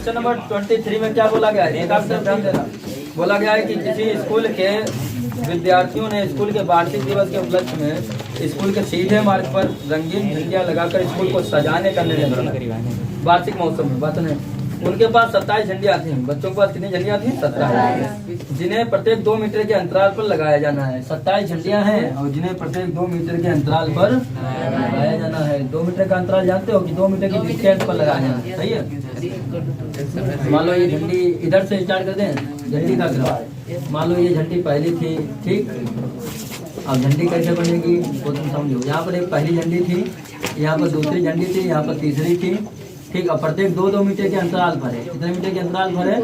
Question number 23 में क्या बोला गया है, एक आप ध्यान देना। बोला गया है कि किसी स्कूल के विद्यार्थियों ने स्कूल के वार्षिक दिवस के उपलक्ष्य में स्कूल के सीधे मार्ग पर रंगीन झंडियां लगाकर स्कूल को सजाने का निर्णय लिया। वार्षिक महोत्सव में बात है, उनके पास 27 झंडियां थी। बच्चों के पास कितनी झंडियां थी? 27, जिन्हें प्रत्येक 2 मीटर के अंतराल पर लगाया जाना है। 27 झंडियां हैं और जिन्हें प्रत्येक 2 मीटर के अंतराल पर लगाया जाना है। 2 मीटर का अंतराल जानते हो कि 2 मीटर की डिस्टेंस पर लगाया जाना है, सही है। मान लो ये झंडी इधर से स्टार्ट कर दें, झंडी का ग्राफ। मान लो ये झंडी पहली थी, ठीक। अब झंडी कैसे बनेगी वो तुम समझो। यहाँ पर एक पहली झंडी थी, यहाँ पर दूसरी झंडी थी, यहाँ पर तीसरी थी, ठीक। अब प्रत्येक 2-2 मीटर के अंतराल पर है। कितने मीटर के अंतराल पर है?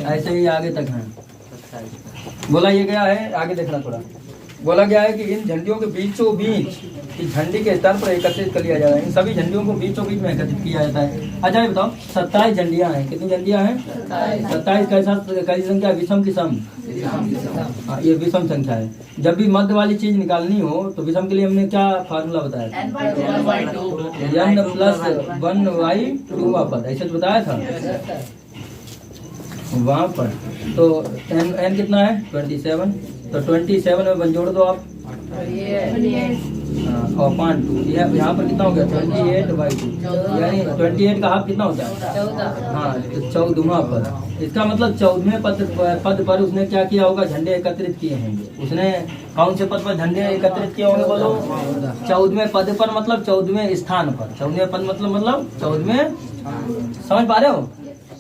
ऐसे ही आगे तक है। बोला ये गया है, आगे देखना थोड़ा। बोला गया है कि इन झंडियों के बीचों बीच इस झंडी के स्थान पर एकत्रित कर लिया जाता है। इन सभी झंडियों को बीचों बीच में एकत्रित किया जाता है। अच्छा ये बताओ, 27 झंडियां हैं। कितनी झंडियां हैं? 27। कैसी संख्या? विषम की सम? ये विषम संख्या है। जब भी मध्य वाली चीज निकालनी हो तो विषम के लिए हमने क्या फार्मूला बताया? n प्लस 1/2 पद, ऐसे तो बताया था वहाँ पर। तो n कितना है? 27। तो 27 में 1 जोड़ दो आप और 5 यहाँ पर कितना हो गया? 28/2, यानी 28 का हाफ कितना होता है? 14। हाँ, तो 14वां पद। इसका मतलब 14वें पद पर उसने क्या किया होगा? झंडे एकत्रित किए हैं। उसने कौन से पद पर झंडे एकत्रित किए होंगे बोलो? 14वें पद पर, मतलब 14वें स्थान पर। 14वें पद मतलब 14वें, समझ पा रहे हो?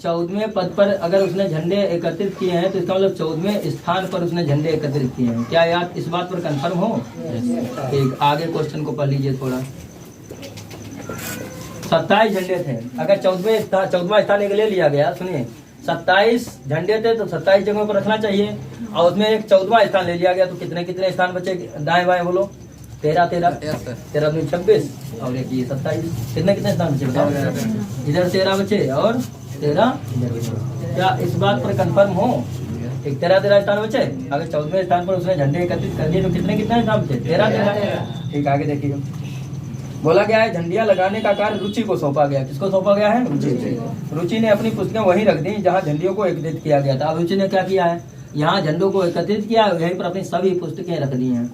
14वें पद पर अगर उसने झंडे एकत्रित किए हैं तो इसका मतलब 14वें स्थान पर उसने झंडे एकत्रित किए हैं। क्या याद इस बात पर कंफर्म हो? एक आगे क्वेश्चन को पढ़ लीजिए थोड़ा। 27 झंडे थे। अगर 14वां स्थान एक ले लिया गया, सुनिए 27 झंडे थे तो 27 जगहों पर रखना चाहिए और उसमें एक 14वां स्थान ले लिया गया तो कितने कितने स्थान बचे? दाएं बाएं बोलो। 13 26 और एक ये 27। कितने कितने स्थान बचे बताओ? इधर 13 बचे और 13। क्या इस बात पर कंफर्म हो? एक 13 स्थान बचे। अगर 14वें स्थान पर उसने झंडे एकत्रित कर दिए तो कितने कितने स्थान बचे? 13। ठीक, आगे देखिए। बोला गया है झंडियां लगाने का कार्य रुचि को सौंपा गया। किसको सौंपा गया है? रुचि ने अपनी पुस्तकें वहीं रख दी जहां झंडियों को एकत्रित किया गया था। अब रुचि ने क्या किया है? यहाँ झंडों को एकत्रित किया, यहीं पर अपनी सभी पुस्तकें रख दी हैं।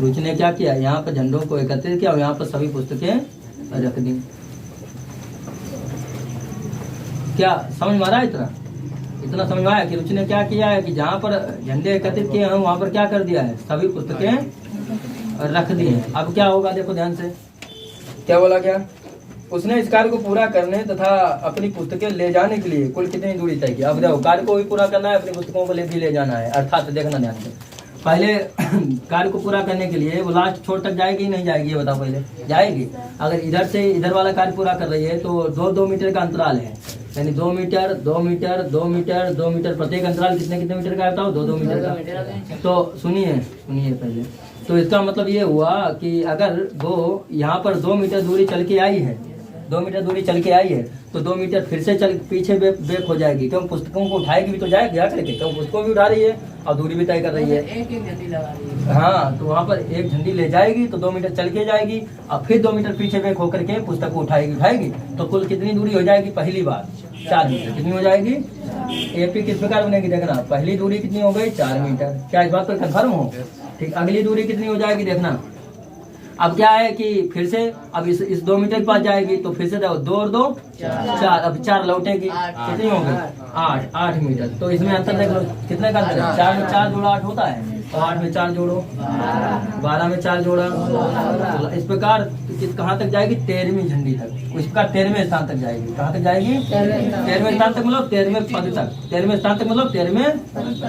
रुचि ने क्या किया? यहाँ पर झंडों को एकत्रित किया और यहाँ पर सभी पुस्तकें रख दी। क्या समझ में आ रहा है? इतना समझ में आया कि रुचि ने क्या किया है कि जहाँ पर झंडे एकत्रित किए हैं वहाँ पर क्या कर दिया है? सभी पुस्तकें रख दी हैं। अब क्या होगा देखो ध्यान से, क्या बोला गया? उसने इस कार्य को पूरा करने तथा अपनी पुस्तकें ले जाने के लिए कुल कितनी दूरी तय की? अब देखो, कार्य को भी पूरा करना है, अपनी पुस्तकों को भी ले जाना है। अर्थात देखना ध्यान से, पहले कार्य को पूरा करने के लिए वो लास्ट छोर तक जाएगी नहीं जाएगी? ये बताओ। पहले जाएगी। अगर इधर से इधर वाला कार्य पूरा कर रही है तो 2-2 मीटर का अंतराल है, यानी 2 मीटर 2 मीटर 2 मीटर 2 मीटर, प्रत्येक अंतराल कितने कितने मीटर का बताओ? 2-2 मीटर का। तो सुनिए पहले, तो इसका मतलब ये हुआ कि अगर वो यहाँ पर 2 मीटर दूरी चल के आई है, 2 मीटर दूरी चल के आई है तो 2 मीटर फिर से चल पीछे बैक हो जाएगी। क्यों? पुस्तकों को उठाएगी भी तो जाएगी करके। क्यों? पुस्तकों भी उठा रही है और दूरी भी तय कर रही है। एक झंडी लगा रही है। हाँ, तो वहाँ पर एक झंडी ले जाएगी तो 2 मीटर चल के जाएगी और फिर 2 मीटर पीछे बैक होकर के पुस्तक को उठाएगी। तो कुल कितनी दूरी हो जाएगी? पहली बार 4 मीटर। कितनी हो जाएगी? एपी किस प्रकार बनेगी देखना। पहली दूरी कितनी हो गई? 4 मीटर। क्या इस बात पर कंफर्म हो? ठीक, अगली दूरी कितनी हो जाएगी देखना। अब क्या है कि फिर से अब इस 2 मीटर के पास जाएगी तो फिर से 2 और 2 4, अब 4 लौटेगी। कितनी होगी? 8 मीटर। तो इसमें अंतर देख लो कितने का अंतर है? 4 में 4 जोड़ा 8 होता है, तो 8 में 4 जोड़ो 12 में 4 जोड़ा। इस प्रकार कहाँ तक जाएगी? 13वीं झंडी तक। इस प्रकार 13वें स्थान तक जाएगी। कहाँ तक जाएगी? 13वें स्थान तक, मतलब 13वें पद तक। 13वें स्थान तक मतलब 13वें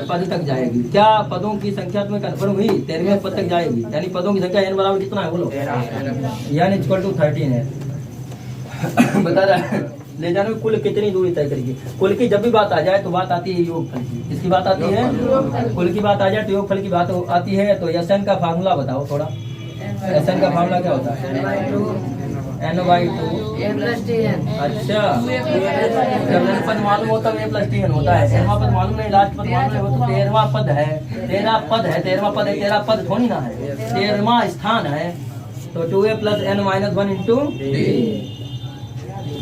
पद तक जाएगी। क्या पदों की संख्या तुम्हें कन्फर्म हुई? 13वें पद तक जाएगी, यानी पदों की संख्या n बराबर कितना है बोलो? यानी = 13 है। बता रहा है ले जाने में कुल कितनी दूरी तय करेगी। कुल की जब भी बात आ जाए तो बात आती है योगफल की। किसकी बात आती है? कुल की बात आ जाए तो योगफल की बात आती है। तो SN का फार्मूला बताओ थोड़ा। SN का फार्मूला क्या होता है? n/2 अच्छा, जब पद मालूम होता है a + tn होता है। 13वां पद मालूम नहीं, लास्ट पद मालूम है, वो तो 13वां पद है। 13 पद है, 13 पद थोड़ी ना है, 13वां स्थान है। तो 2a + n - 1 ×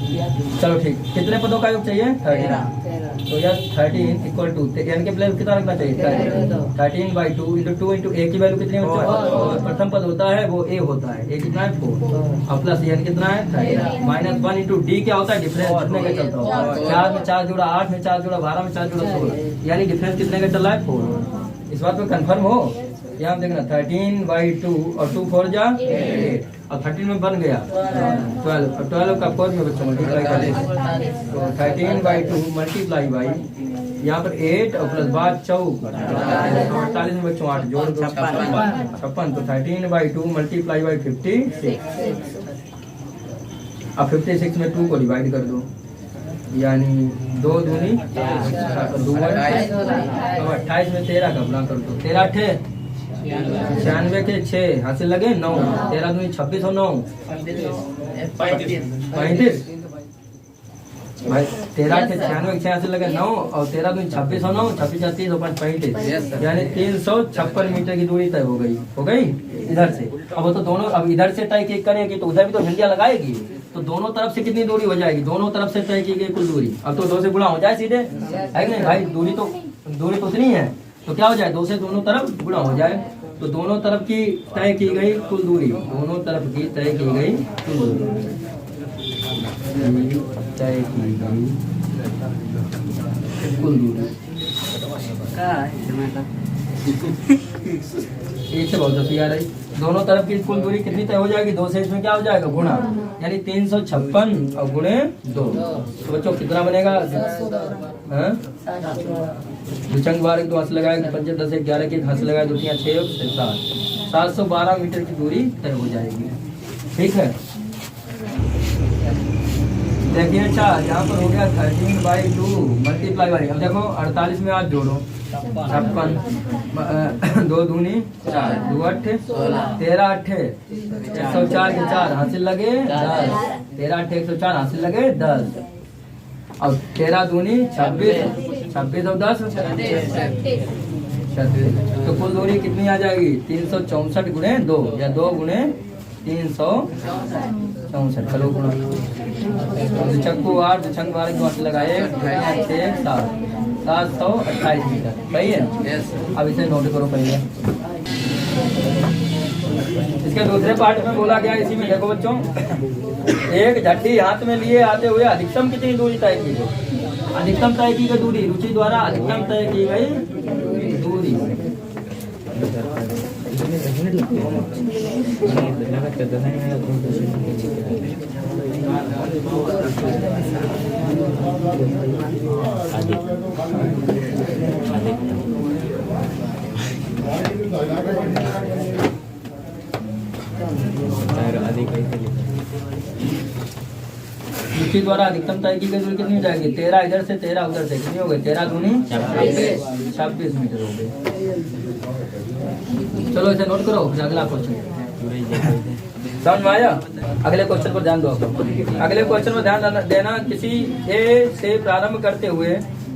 चलो ठीक, कितने पदों का योग चाहिए? 13। तो यह 13 इक्वल टू n के प्लेस कितना रखना चाहिए? 13/2 इंटू 2 इंटू a की वैल्यू कितनी है? प्रथम पद होता है वो a होता है, a कितना है? 4 और प्लस n कितना है? 13 माइनस 1 इंटू d क्या होता है? डिफरेंस कितने का चलता है? 4 में 4 जोड़ा 8 में 4 जोड़ा 12 में 4 जोड़ा 16, यानी डिफरेंस कितने का चल रहा है? 4। इस बात पे कंफर्म हो? यहाँ देखना 13/2 और 2 4 जा 8 और 13 में बन गया 12 और 12 का 4 में बच्चों मल्टीप्लाई कर तो 13/2 मल्टीप्लाई बाई यहाँ पर 8 और प्लस बाद 48 में बच्चों 8 जोड़ दो 56 तो 13/2 मल्टीप्लाई बाई 56 अब 56 में 2 को डिवाइड कर दो यानी 2 दूनी 28 में 13 का गुणा कर दो 13 96 के 6 हासिल लगे 9 13 दूनी 26 और 9 35 भाई 13 के 96 6 हासिल लगे 9 और 13 दूनी 26 और 9 26 30 और 35 यानी 356 मीटर की दूरी तय हो गई इधर से। अब वो तो दोनों अब इधर से तय करेगी तो उधर भी तो झंडिया लगाएगी, तो दोनों तरफ से कितनी दूरी हो जाएगी? दोनों तरफ से तय की गई कुल दूरी। अब तो 2 से गुणा हो जाए सीधे, है कि नहीं भाई? दूरी तो उतनी है, तो क्या हो जाए? 2 से दोनों तरफ गुणा हो जाए, तो दोनों तरफ की तय की गई कुल दूरी, दोनों तरफ की तय की गई कुल दूरी, तय की गई कुल दूरी एक से बहुत दस आ रही। दोनों तरफ की कुल दूरी कितनी तय हो जाएगी? 2 से इसमें क्या हो जाएगा? गुणा, यानी 356 और गुणे 2 तो बच्चों कितना बनेगा? दुचंग बार 2 हाथ लगाएगा 5 10 11 के हाथ लगाए 2 3 6 7 712 मीटर की दूरी तय हो जाएगी। ठीक है, देखिए अच्छा यहाँ पर हो गया 13/2 मल्टीप्लाई बाई। अब देखो 48 में आज जोड़ो 56 2 दूनी 4 2 8 13 8 104 के 4 हासिल लगे 10 13 8 104 हासिल लगे 10 और 13 दूनी 26 और 10 तो कुल दूरी कितनी आ जाएगी? 364 गुणे 2 या 2 गुणे 364 चलो गुणा चक्कू 8 छंग 12 को लगाए 728 मीटर सही है। अब इसे नोट करो पहले। इसके दूसरे पार्ट में बोला गया, इसी में देखो बच्चों, एक झड्डी हाथ में लिए आते हुए अधिकतम कितनी दूरी तय की गई? अधिकतम तय की गई दूरी रुचि द्वारा अधिकतम तय की गई दूरी रुचि द्वारा अधिकतम तय की गई दूरी कितनी हो जाएगी? 13 इधर से 13 उधर से कितनी हो गई? 13 दूनी 26 मीटर हो गई। चलो इसे नोट करो, अगला क्वेश्चन समझ में आया? अगले क्वेश्चन पर ध्यान दो। अगले क्वेश्चन में ध्यान देना, किसी ए से प्रारंभ करते हुए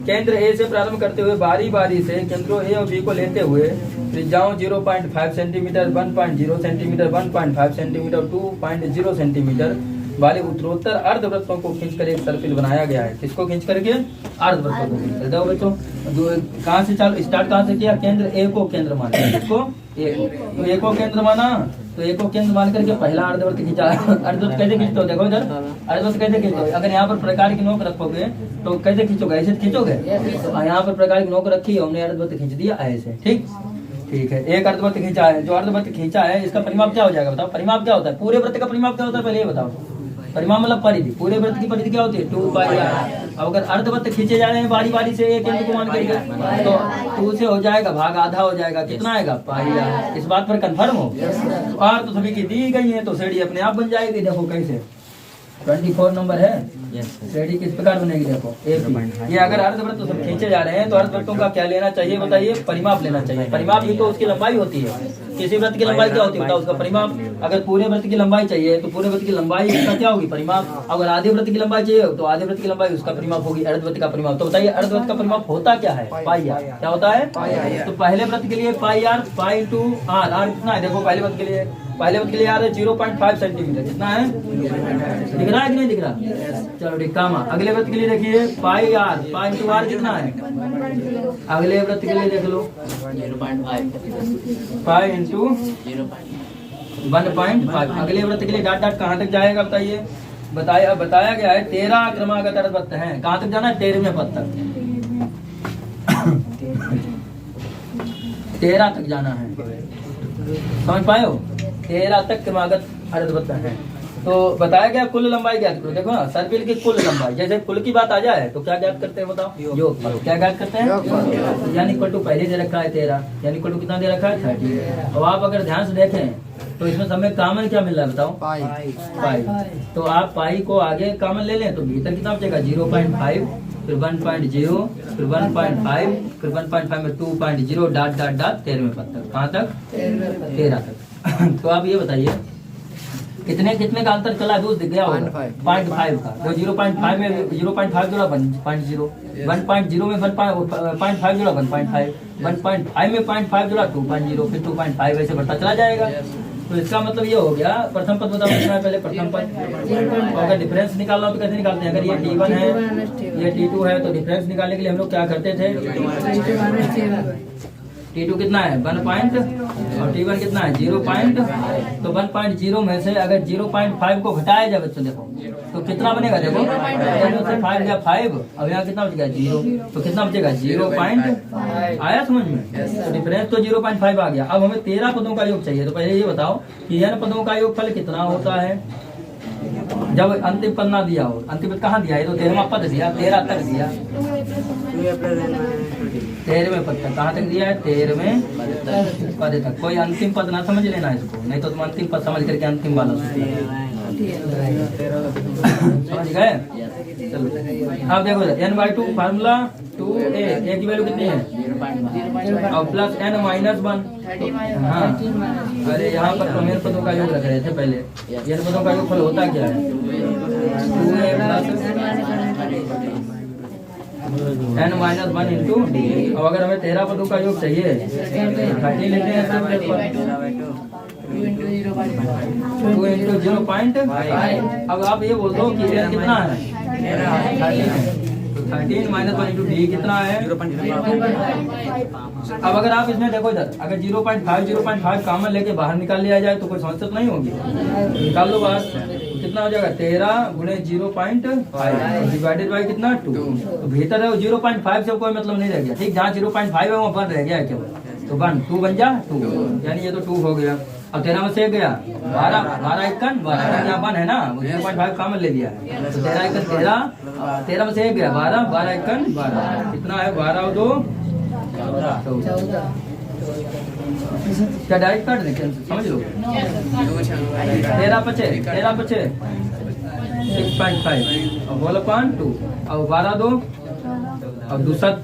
केंद्र ए से प्रारंभ करते हुए बारी बारी से केंद्रों ए और बी को लेते हुए त्रिज्याओं 0.5 सेंटीमीटर 1.0 सेंटीमीटर 1.5 सेंटीमीटर 2.0 सेंटीमीटर वाले उत्तरोत्तर अर्धवृत्तों को खींचकर एक सर्किल बनाया गया है। किसको खींच करके? अर्धवृत्तों को खींच कर। देखो बच्चों कहाँ से चालू स्टार्ट कहाँ से किया? केंद्र ए को केंद्र माना, किसको? तो ए को केंद्र माना, तो ए को केंद्र मान करके पहला अर्धवृत्त खींचा। अर्धवृत्त कैसे खींचते हो? देखो इधर अर्धवृत्त कैसे खींचोगे? अगर यहाँ पर प्रकार की नोक रखोगे तो कैसे खींचोगे? ऐसे खींचोगे। तो यहाँ पर प्रकार की नोक रखी, हमने अर्धवृत्त खींच दिया ऐसे। ठीक है, एक अर्धवृत्त खींचा है। जो अर्धवृत्त खींचा है इसका परिमाप क्या हो जाएगा? बताओ परिमाप क्या होता है? पूरे वृत्त का परिमाप क्या होता है पहले ये बताओ। परिमाप मतलब परिधि, पूरे वृत्त की परिधि क्या होती है? 2πr। अब अगर अर्धवृत्त खींचे जा रहे हैं बारी बारी से एक केंद्र को मान करके तो 2 से हो जाएगा भाग आधा हो जाएगा, कितना आएगा? πr। इस बात पर कंफर्म हो? तो आर तो सभी की दी गई है तो श्रेणी अपने आप बन जाएगी। देखो कैसे 24 नंबर है श्रेणी किस प्रकार बनेगी? देखो ये अगर अर्धवृत्त सब खींचे जा रहे हैं तो अर्धवृत्तों का क्या लेना चाहिए बताइए? परिमाप लेना चाहिए। परिमाप भी तो उसकी लंबाई होती है। किसी वृत्त की लंबाई क्या होती है बताओ, उसका परिमाप। अगर पूरे वृत्त की लंबाई चाहिए तो पूरे वृत्त की लंबाई उसका क्या होगी, परिमाप। अगर आधे वृत्त की लंबाई चाहिए तो आधे वृत्त की लंबाई उसका परिमाप होगी, अर्धवृत्त का परिमाप। तो बताइए अर्धवृत्त का परिमाप होता क्या है, पाई आर। क्या होता है, तो पहले वृत्त के लिए pi R, pi into R. R कितना है देखो, पहले वृत्त के लिए आर है 0.5 सेंटीमीटर। कितना है, दिख रहा है कि नहीं दिख रहा, चलो ठीक काम। अगले वृत्त के लिए देखिए पाई आर, पाई इंटू आर कितना है, अगले वृत्त के लिए देख लो 5 इंटू 1.5। अगले वृत्त के लिए डाट डाट कहाँ तक जाएगा बताइए, बताया गया है 13 क्रमागत अर्धवृत्त है। कहाँ तक जाना है, 13वें पद तक, 13 तक जाना है, समझ पाए हो, 13 तक क्रमागत अर्धवृत्त है। तो बताया गया कुल लंबाई ज्ञात करो। देखो ना, सर्पिल की कुल लंबाई, जैसे कुल की बात आ जाए तो क्या ज्ञात करते हैं बताओ, योग। क्या ज्ञात करते हैं, यानी इक्वल टू पहले दे रखा है 13, यानी इक्वल टू कितना दे रखा है 30। अब आप अगर ध्यान से देखें तो इसमें सब में कॉमन क्या मिल रहा है बताओ, पाई। तो आप पाई को आगे कॉमन ले लें तो भीतर कितना बचेगा 0.5, फिर 1.0, फिर 1.5, फिर 1.5 में 2.0 डाट डाट डाट 13वें पद तक। कहाँ तक, 13 तक। तो आप ये बताइए कितने का अंतर चला, दूर दिख गया होगा 0.5 का। तो 0.5 में 0.5 जोड़ा 1.0, 1.0 में 1.5 जोड़ा 1.5, 1.5 में 0.5 जोड़ा 2.0, फिर 2.5 ऐसे बढ़ता चला जाएगा। तो इसका मतलब ये हो गया, प्रथम पद बताओ कितना है पहले, प्रथम पद। और अगर डिफरेंस निकालना हो तो कैसे निकालते हैं, अगर ये T1 है ये T2 है तो डिफरेंस निकालने के लिए हम लोग क्या करते थे, T2 कितना है 1 और T1 कितना है 0 पॉइंट। तो 1.0 में से अगर 0.5 को घटाया जाए बच्चों देखो तो कितना बनेगा, देखो 5 गया 5, अब यहाँ कितना बच गया 0, तो कितना बचेगा 0.5। आया समझ में, तो डिफरेंस तो 0.5 आ गया। अब हमें 13 पदों का योग चाहिए, तो पहले ये बताओ कि n पदों का योगफल कितना होता है जब अंतिम पद ना दिया हो। अंतिम पद कहाँ दिया है, तो 13वां पद दिया, 13 तक दिया, 13वें पद तक। कहाँ तक दिया है, 13वें पद तक। कोई अंतिम पद ना समझ लेना इसको, नहीं तो तुम अंतिम पद समझ करके अंतिम वाला समझ गए। चलो अब देखो n/2 फार्मूला 2a, a की वैल्यू कितनी है और प्लस n-1। हाँ अरे यहाँ पर तो n पदों का योग रख रहे थे पहले, n पदों का योग फल होता क्या है 2a plus n-1 into d। और अगर हमें 13 पदों का योग चाहिए 30 लेते हैं 2 इंटू 0.5। अब आप ये बोल दो कि n कितना है 13 -1 इंटू डी कितना है 0.5। अब अगर आप इसमें देखो इधर, अगर 0.5 कॉमन लेके बाहर निकाल लिया जाए तो कोई समस्या तो नहीं होगी, निकाल लो बाहर। कितना हो जाएगा 13 गुणे 0.5 डिवाइडेड बाई कितना 2। तो भीतर है 0.5 से कोई मतलब नहीं रह गया, ठीक, जहाँ 0.5 है वो 1 रह गया केवल, तो 2 बन जा 2, यानी ये तो 2 हो गया। अब 13 में से गया 12 एकन 12 यहाँ 1 है ना, 0.5 कॉमन ले लिया है, तो 13 एकन 13 में से गया 12 एकन 12, कितना है 12 और 2 14। क्या डायरेक्ट काट दें, समझ लो 13 पचे 6.5 और बोलो 2 और 12 2 और 2 7।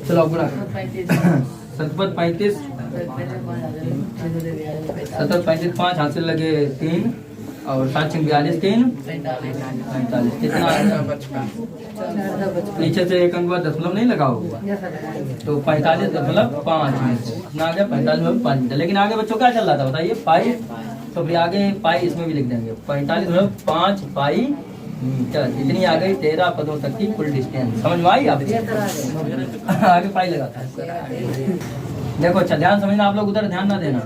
चलो गुणा 7 35 5 हाथ से लगे 3 और 7 42 3 45 कितना नीचे से एक अंक दशमलव नहीं लगा होगा, तो 45.5 में से कितना आ गया 45.5 मीटर। लेकिन आगे बच्चों क्या चल रहा था बताइए पाई, तो फिर आगे पाई इसमें भी लिख देंगे 45.5 पाई मीटर। इतनी आ गई 13 पदों तक की कुल डिस्टेंस, समझ में आई आप आगे पाई लगाता है। देखो अच्छा ध्यान समझना, आप लोग उधर ध्यान ना देना।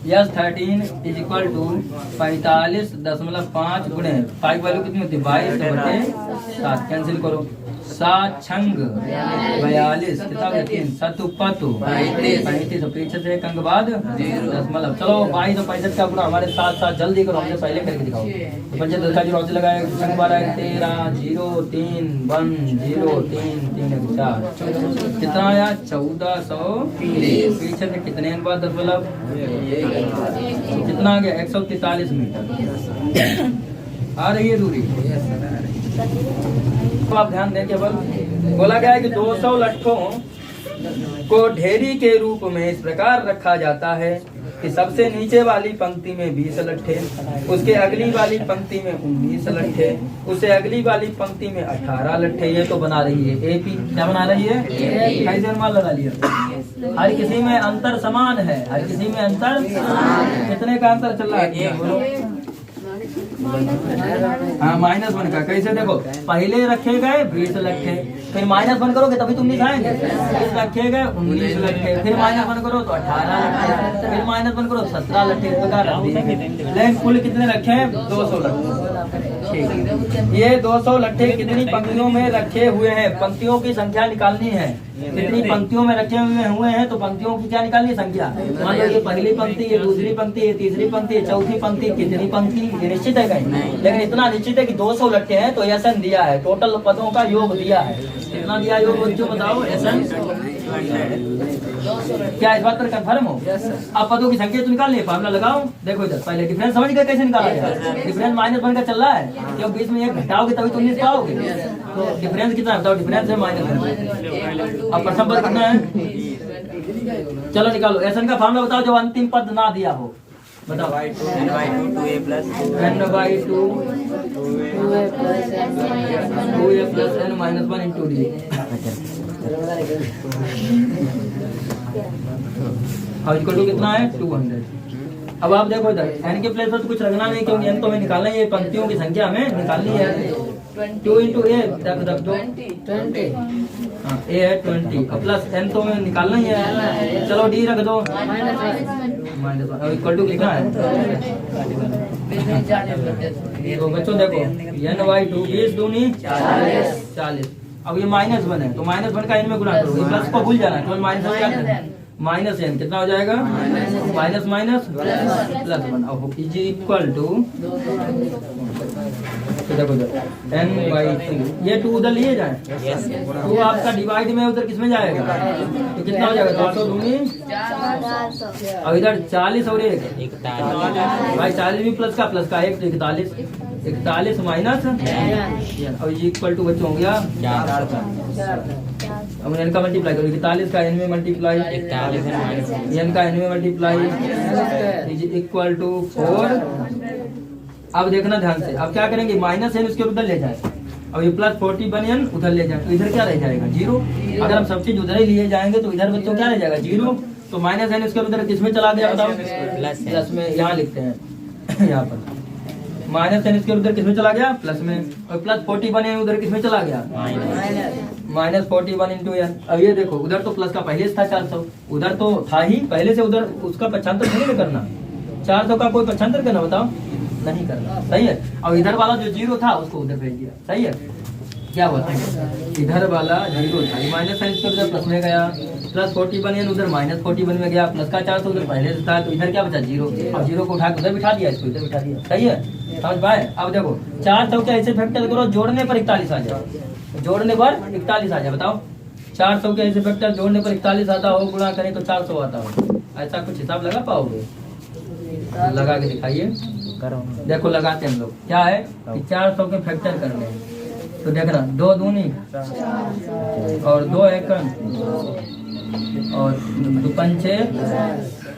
यस 13 इज इक्वल टू 45.5 गुणे 5 वैल्यू कितनी होती है 22/7, कैंसिल करो 7 छंग 42 कितना 3 7 पतु 35 पीछे से एक अंक बाद दशमलव। चलो 22 और 65 का गुणा हमारे साथ साथ जल्दी करो, हमने पहले करके दिखाओ। तो 25 का जीरो लगाए छंग 12 13 0 3 1 0 3 3 4 कितना आया 1430। पीछे से कितने अंक बाद दशमलव कितना आ गया 143 मीटर आ रही है दूरी। तो आप ध्यान दें केवल बोला गया है कि 200 लट्ठों को ढेरी के रूप में इस प्रकार रखा जाता है कि सबसे नीचे वाली पंक्ति में 20 लट्ठे, उसके अगली वाली पंक्ति में 19 लट्ठे, उससे अगली वाली पंक्ति में 18 लट्ठे। ये तो बना रही है एपी। क्या बना रही है? कैसे अनुमान लगा लिया? हर किसी में अंतर समान है, हर किसी में अंतर। कितने का अंतर चल रहा है? बोलो। हाँ, -1 का। कैसे? देखो, पहले रखे गए 20 लट्ठे, फिर -1 करोगे तभी तुम 19 आएंगे। फिर रखे गए 19 लट्ठे, फिर -1 करो तो 18 लट्ठे, फिर -1 करो 17 लट्ठे। इस प्रकार रख दिए। लेकिन कुल कितने रखे हैं? 200 लट्ठे। ये 200 लट्ठे कितनी पंक्तियों में रखे हुए हैं? पंक्तियों की संख्या निकालनी है। कितनी पंक्तियों में रखे हुए हैं तो पंक्तियों की क्या निकालनी है? संख्या। मान लो ये पहली पंक्ति, ये दूसरी पंक्ति, ये तीसरी पंक्ति, ये चौथी पंक्ति। कितनी पंक्ति ये निश्चित है कहीं? लेकिन इतना निश्चित है कि 200 लट्ठे हैं तो एसन दिया है, टोटल पदों का योग दिया है। कितना दिया योग बच्चों बताओ? एसन। क्या इस बात पर कंफर्म हो? अब पदों की संख्या तो निकालनी है, फार्मूला लगाओ। देखो इधर पहले डिफरेंस समझ गए कैसे निकाला जाए? डिफरेंस -1 का चल रहा है, जब बीच में 1 घटाओगे तभी तुम 19 पाओगे। तो डिफरेंस कितना बताओ? डिफरेंस है -1। अब प्रथम पद कितना है? चलो निकालो। एसन का फार्मूला बताओ जो अंतिम पद ना दिया हो। बताओ। n/2 2a+n -1 × d। अब इसको कितना है? 200। अब आप देखो इधर n के प्लेस पर तो कुछ रखना नहीं, क्योंकि n तो हमें निकालना है, ये पंक्तियों की संख्या हमें निकालनी है। 2 × a रख दो 20। हाँ, a है 20 और प्लस n तो हमें निकालना ही है। चलो d रख दो -1। अब इक्वल टू लिखा है। तो बच्चों देखो n/2 20 दूनी 40। अब ये -1 है तो -1 का n में गुणा करो, प्लस को भूल जाना, केवल माइनस क्या करना? -n कितना हो जाएगा? +1 अब इज इक्वल टू देखो n/2। ये 2 उधर लिए जाए, तो आपका डिवाइड में उधर किस में जाएगा? तो कितना हो जाएगा? 200 दूनी 400। और इधर 40 और 1 भाई 40 भी प्लस का 1 तो 41 माइनस और इक्वल टू बच्चों हो गया 400। अब n का मल्टीप्लाई करो, 41 का n में मल्टीप्लाई, n का n में मल्टीप्लाई इज इक्वल टू 4। अब देखना ध्यान से, अब क्या करेंगे? -n उसके उधर ले जाए, अब ये +41n उधर ले जाए, तो इधर क्या रह जाएगा? 0। अगर हम सब चीज उधर ही लिए जाएंगे तो इधर बच्चों क्या रह जाएगा? 0। तो -n उसके उधर किसमें चला गया बताओ? प्लस में। यहाँ लिखते हैं यहाँ पर -n इसके उधर किसमें चला गया? प्लस में। और +41n उधर किसमें चला गया? -41 × n। अब ये देखो उधर तो प्लस का पहले से था 400, उधर तो था ही पहले से, उधर उसका पक्षांतर नहीं करना। 400 का कोई पक्षांतर करना बताओ? नहीं करना। सही है। और इधर वाला जो 0 था उसको उधर भेज दिया। सही है। क्या होता है? इधर वाला 0 था, -n इसके उधर प्लस में गया, +41n उधर -41 में गया, प्लस का 400 उधर पहले से था, तो इधर क्या बचा? 0। और 0 को उठा के उधर बिठा दिया, इसको इधर बिठा दिया। सही है, समझ पाए? अब देखो 400 के ऐसे फैक्टर करो, जोड़ने पर 41 आ जाए, जोड़ने पर 41 आ जाए। बताओ 400 के ऐसे फैक्टर जोड़ने पर 41 आता हो, गुणा करें तो 400 आता हो। ऐसा कुछ हिसाब लगा पाओगे? लगा के दिखाइए। देखो लगाते हैं हम लोग। क्या है कि 400 के फैक्टर करने हैं, तो देखना 2 दूनी और 2 एकम और 2 पंचे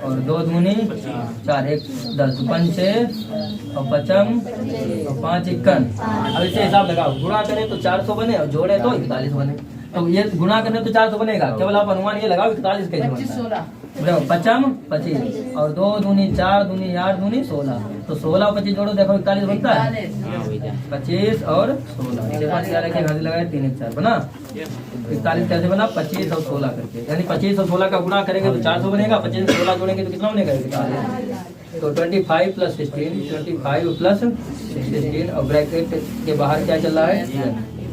और 2 दूनी 4 1 10 2 पंचे और 55 और 5 इक्कन। अब इसे हिसाब लगाओ, गुणा करें तो 400 बने और जोड़े तो 41 बने। तो ये गुणा करने तो 400 बनेगा, केवल आप अनुमान ये लगाओ 41 कैसे बनता है। 25 और 2 दूनी 4 दूनी 8 दूनी 16, तो 16 और 25 जोड़ो, देखो 41 बनता है। 25 और 16 लगाए 3 1 4 बना 41 कैसे बना? 25 और 16 करके, यानी 25 और 16 का गुणा करेंगे तो 400 बनेगा, 25 और 16 जोड़ेंगे तो कितना बनेगा? 41। तो 25 + 16 25 + 16 और ब्रैकेट के बाहर क्या चल रहा है?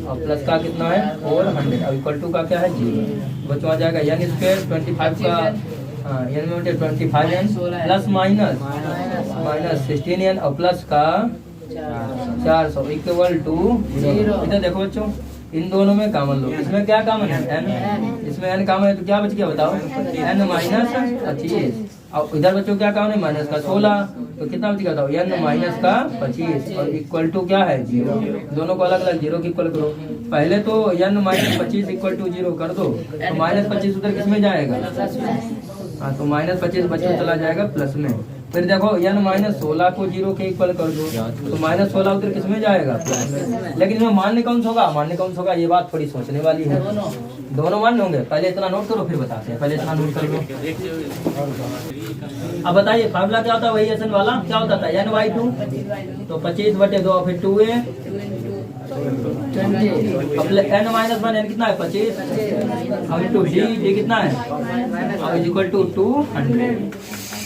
और प्लस का कितना है? 400 और इक्वल टू का क्या है? 0। बच्चों आ जाएगा n स्क्वायर 25 का n में 25n प्लस माइनस 16n और प्लस का 400 इक्वल टू 0। इधर देखो बच्चों, इन दोनों में कॉमन लो। इसमें क्या कॉमन है? n। इसमें n कॉमन है तो क्या बच गया बताओ? n - 25 और इधर बच्चों क्या काम है, माइनस का 16, तो कितना बच गया था n माइनस का 25 और इक्वल टू क्या है 0। दोनों को अलग अलग 0 की इक्वल करो। पहले तो n माइनस 25 इक्वल टू 0 कर दो, तो माइनस 25 उधर किस में जाएगा, हाँ तो माइनस 25 बच्चों चला जाएगा प्लस में। फिर देखो n माइनस 16 को 0 के इक्वल कर दो, तो माइनस 16 उधर किस में जाएगा प्लस में। लेकिन इसमें मान्य कौन सा होगा, मान्य कौन सा होगा, ये बात थोड़ी सोचने वाली है। दोनों मान्य होंगे, पहले इतना नोट करो फिर बताते हैं, पहले इतना नोट कर लो। अब बताइए फार्मूला क्या होता है, वही एसन वाला क्या होता था n/2, तो 25/2 फिर 2a n माइनस 1 n कितना है 25, अब इंटू d कितना है, अब इज इक्वल टू 200।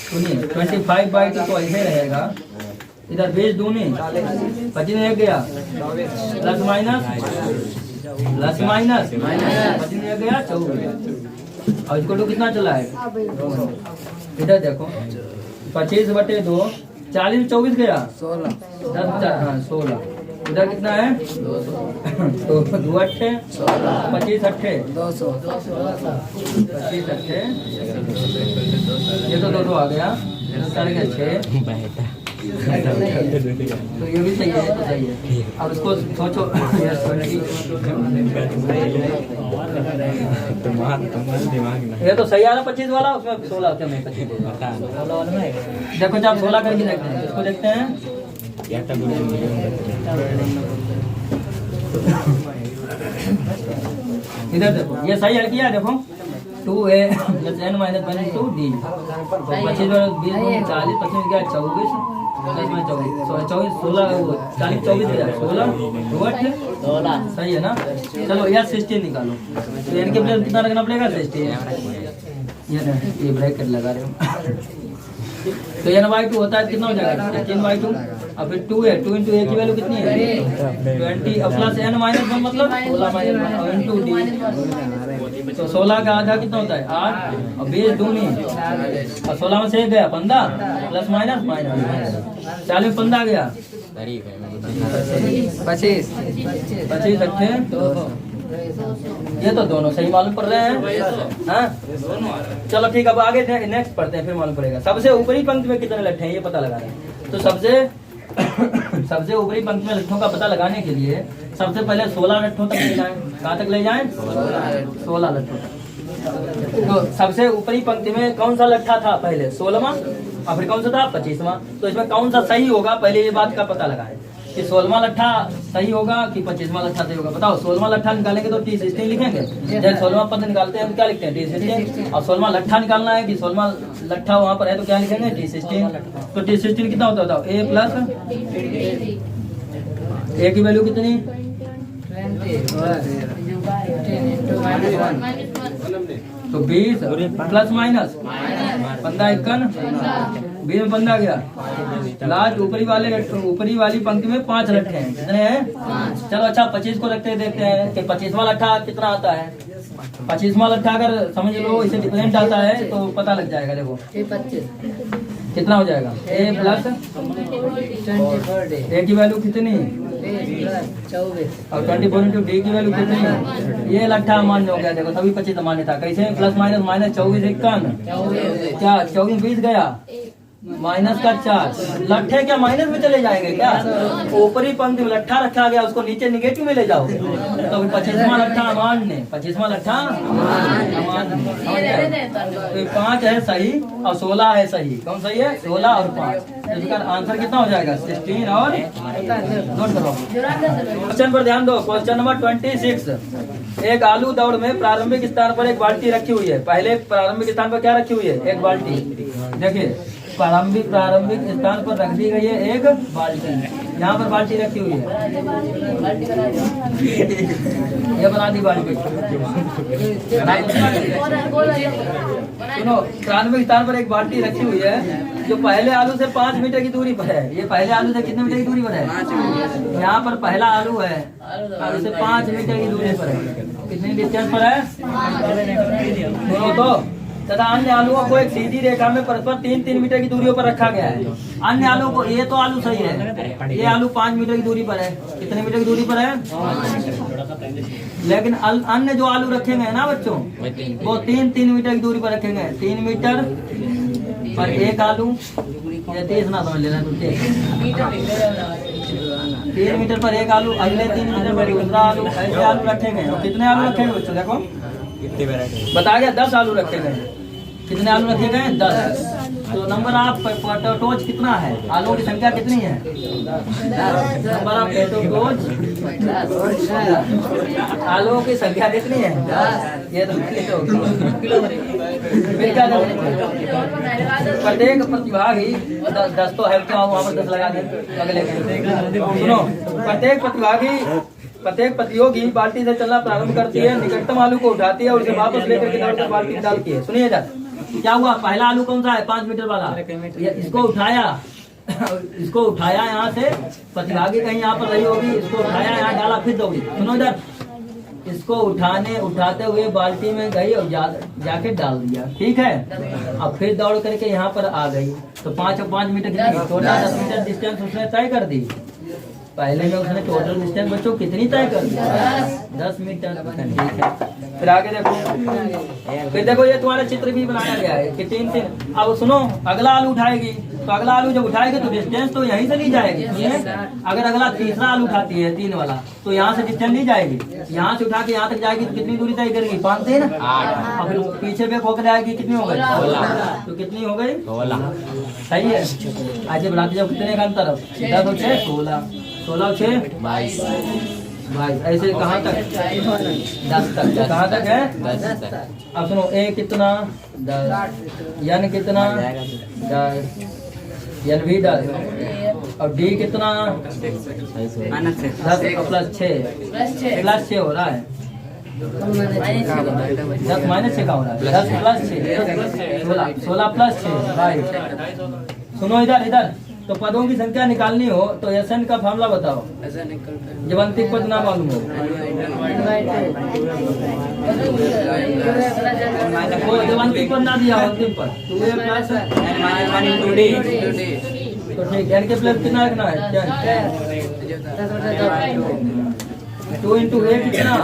सुनिए 25/2 तो ऐसे रहेगा, इधर बेच दूनी 25 में गया प्लस माइनस 25 में गया 24, और इसको कितना चला है, इधर देखो 25/2 40 24 गया 16, इधर कितना है 2 अट्ठे 25 अट्ठे 25 अट्ठे, ये तो 2 आ गया 6, तो ये भी सही है, तो सही है। अब उसको सोचो ये तो सही आ रहा 25 वाला, उसमें 16 होते हैं 25 देखो जब 16 करके देखते हैं, इसको देखते हैं इधर देखो ये सही है किया, देखो 2a plus n minus 1 to d, 25 20 40 25 गया 24 प्लस में 24 16 40 24 गया 16 सही है ना। चलो यार 16 निकालो, तो n के प्लेस कितना रखना पड़ेगा 16, ये ब्रैकेट लगा रहे हो तो n/2 होता है कितना हो जाएगा 16/2, और फिर 2 है 2 इंटू a की वैल्यू कितनी है 20 और प्लस n माइनस 1 मतलब 16 इंटू d, तो 16 का आधा कितना होता है 8 और बेस 2 नहीं, और 16 में से गया 15 प्लस माइनस 40 15 गया 25 अट्ठे, ये तो दोनों सही मालूम पड़ रहे हैं, हाँ चलो ठीक है। अब आगे नेक्स्ट पढ़ते हैं, फिर मालूम पड़ेगा। सबसे ऊपरी पंक्ति में कितने लट्ठे हैं ये पता लगा रहे हैं, तो सबसे ऊपरी पंक्ति में लट्ठों का पता लगाने के लिए सबसे पहले 16 लट्ठों तक ले जाएं। कहाँ तक ले जाएं 16 लट्ठों तक। तो सबसे ऊपरी पंक्ति में कौन सा लट्ठा था पहले 16वां, और फिर कौन सा था 25वां, तो इसमें कौन सा सही होगा पहले ये बात का पता लगाएं कि 16वां लट्ठा सही होगा कि 25वां लट्ठा सही होगा। बताओ 16वां लट्ठा निकालेंगे तो T16 लिखेंगे, जब 16वां पद निकालते हैं तो क्या लिखते हैं T16, और 16वां लट्ठा निकालना है कि 16वां लट्ठा वहाँ पर है तो क्या लिखेंगे T16। तो T16 कितना होता है a प्लस a की वैल्यू कितनी तो 20 प्लस माइनस 15 51 20 में 15 गया। लास्ट ऊपरी वाली पंक्ति में 5 लट्ठे हैं, कितने हैं चलो अच्छा 25 को रखते देखते हैं कि 25वां लट्ठा कितना आता है। 25वां लट्ठा अगर समझ लो इसे डिफरेंट आता है तो पता लग जाएगा। देखो कितना हो जाएगा a प्लस a की वैल्यू कितनी 24 और 24 इंटू डी की वैल्यू कितनी, ये लट्ठा मान्य हो गया। देखो सभी 25 मान्य था, कैसे प्लस माइनस माइनस 24 51 क्या 24 20 गया माइनस का 4 लट्ठे क्या माइनस में चले जाएंगे क्या, ऊपरी पंक्ति में लट्ठा रखा गया उसको नीचे निगेटिव में ले जाओ तो 25वां लट्ठा अमान्य 25वां लट्ठा अमान्य। तो 5 है सही और 16 है सही, कौन सही है 16 और 5, इसका आंसर कितना हो जाएगा 16 और नोट करो। क्वेश्चन पर ध्यान दो, क्वेश्चन नंबर 26। एक आलू दौड़ में प्रारंभिक स्थान पर एक बाल्टी रखी हुई है। पहले प्रारंभिक स्थान पर क्या रखी हुई है एक बाल्टी, देखिए प्रारंभिक स्थान पर रख दी गई है एक बाल्टी, यहाँ पर बाल्टी रखी हुई है ये बना दी बाल्टी। सुनो प्रारंभिक स्थान पर एक बाल्टी रखी हुई है जो पहले आलू से 5 मीटर की दूरी पर है। ये पहले आलू से कितने मीटर की दूरी पर है, यहाँ पर पहला आलू है आलू से 5 मीटर की दूरी पर है, कितनी डिस्टेंस पर है तो तथा अन्य आलुओं को एक सीधी रेखा में परस्पर 3-3 मीटर की दूरियों पर रखा गया है। अन्य आलू को ये तो आलू सही है, ये आलू 5 मीटर की दूरी पर है, कितने मीटर की दूरी पर है, लेकिन अन्य जो आलू रखे गए ना बच्चों वो 3-3 मीटर की दूरी पर रखे गए, 3 मीटर पर एक आलू, ये 30 ना समझ लेना तुम, 3 मीटर पर एक आलू, अगले 3 मीटर पर दूसरा आलू, ऐसे आलू रखे गए। और कितने आलू रखे गए बच्चों देखो, बता गया 10 आलू रखे गए। कितने आलू रखे गए? 10। तो नंबर ऑफ पोटैटोज कितना है? आलू की संख्या कितनी है? नंबर ऑफ पोटैटोज, आलू की संख्या कितनी है? ये तो फिर क्या करें? प्रत्येक प्रतिभागी 10 तो है, क्या वहाँ पर 10 लगा दें अगले। सुनो, प्रत्येक प्रतियोगी बाल्टी से चलना प्रारंभ करती है, निकटतम आलू को उठाती है और उसे वापस लेकर के दौड़कर बाल्टी में डालती है। सुनिए जरा, क्या हुआ? पहला आलू कौन सा है? 5 मीटर वाला। इसको उठाया, इसको उठाया यहाँ से, प्रतिभागी कहीं यहाँ पर रही होगी, इसको उठाया यहाँ डाला, फिर दौड़ी। सुनो इधर, इसको उठाते हुए बाल्टी में गई और जाके डाल दिया, ठीक है। अब फिर दौड़ करके यहाँ पर आ गई, तो 5 और 5 मीटर कितनी? टोटल 10 मीटर डिस्टेंस उसने तय कर दी। पहले में उसने टोटल डिस्टेंस बच्चों कितनी तय कर दी? 10 मीटर, ठीक है। फिर आगे देखो, फिर देखो ये तुम्हारा चित्र भी बनाया गया है कि 3। अब सुनो, अगला आलू उठाएगी, तो अगला आलू जब उठाएगी तो डिस्टेंस तो यहीं से ली जाएगी। अगर अगला तीसरा आलू उठाती है 3 वाला, तो यहाँ से डिस्टेंस ली जाएगी, यहाँ से उठा के यहाँ तक जाएगी तो कितनी दूरी तय करेगी? 5 3 और फिर पीछे पे खोकर आएगी, कितनी हो गई? 16। तो कितनी हो गई? 16। सही है। आज बढ़ाते जाओ, कितने का अंतर? 10 और 6 16, 16 और 6 22। ऐसे कहाँ तक? 10 तक। कहाँ तक है? 10 तक। अब सुनो, ए कितना? 10, यन कितना? 10, यन भी 10, और डी कितना? 10 प्लस 6 हो रहा है। 10 माइनस 6 का हो रहा है। 10 प्लस 6 16 प्लस 6 22। सुनो इधर, तो पदों की संख्या निकालनी हो तो एसएन का फॉर्मूला बताओ, जब अंतिम पद ना मालूम हो। जब अंतिम पद ना दिया हो, अंतिम पद 2a प्लस तो ठीक, एन के प्लस कितना रखना है? 2 इंटू a कितना?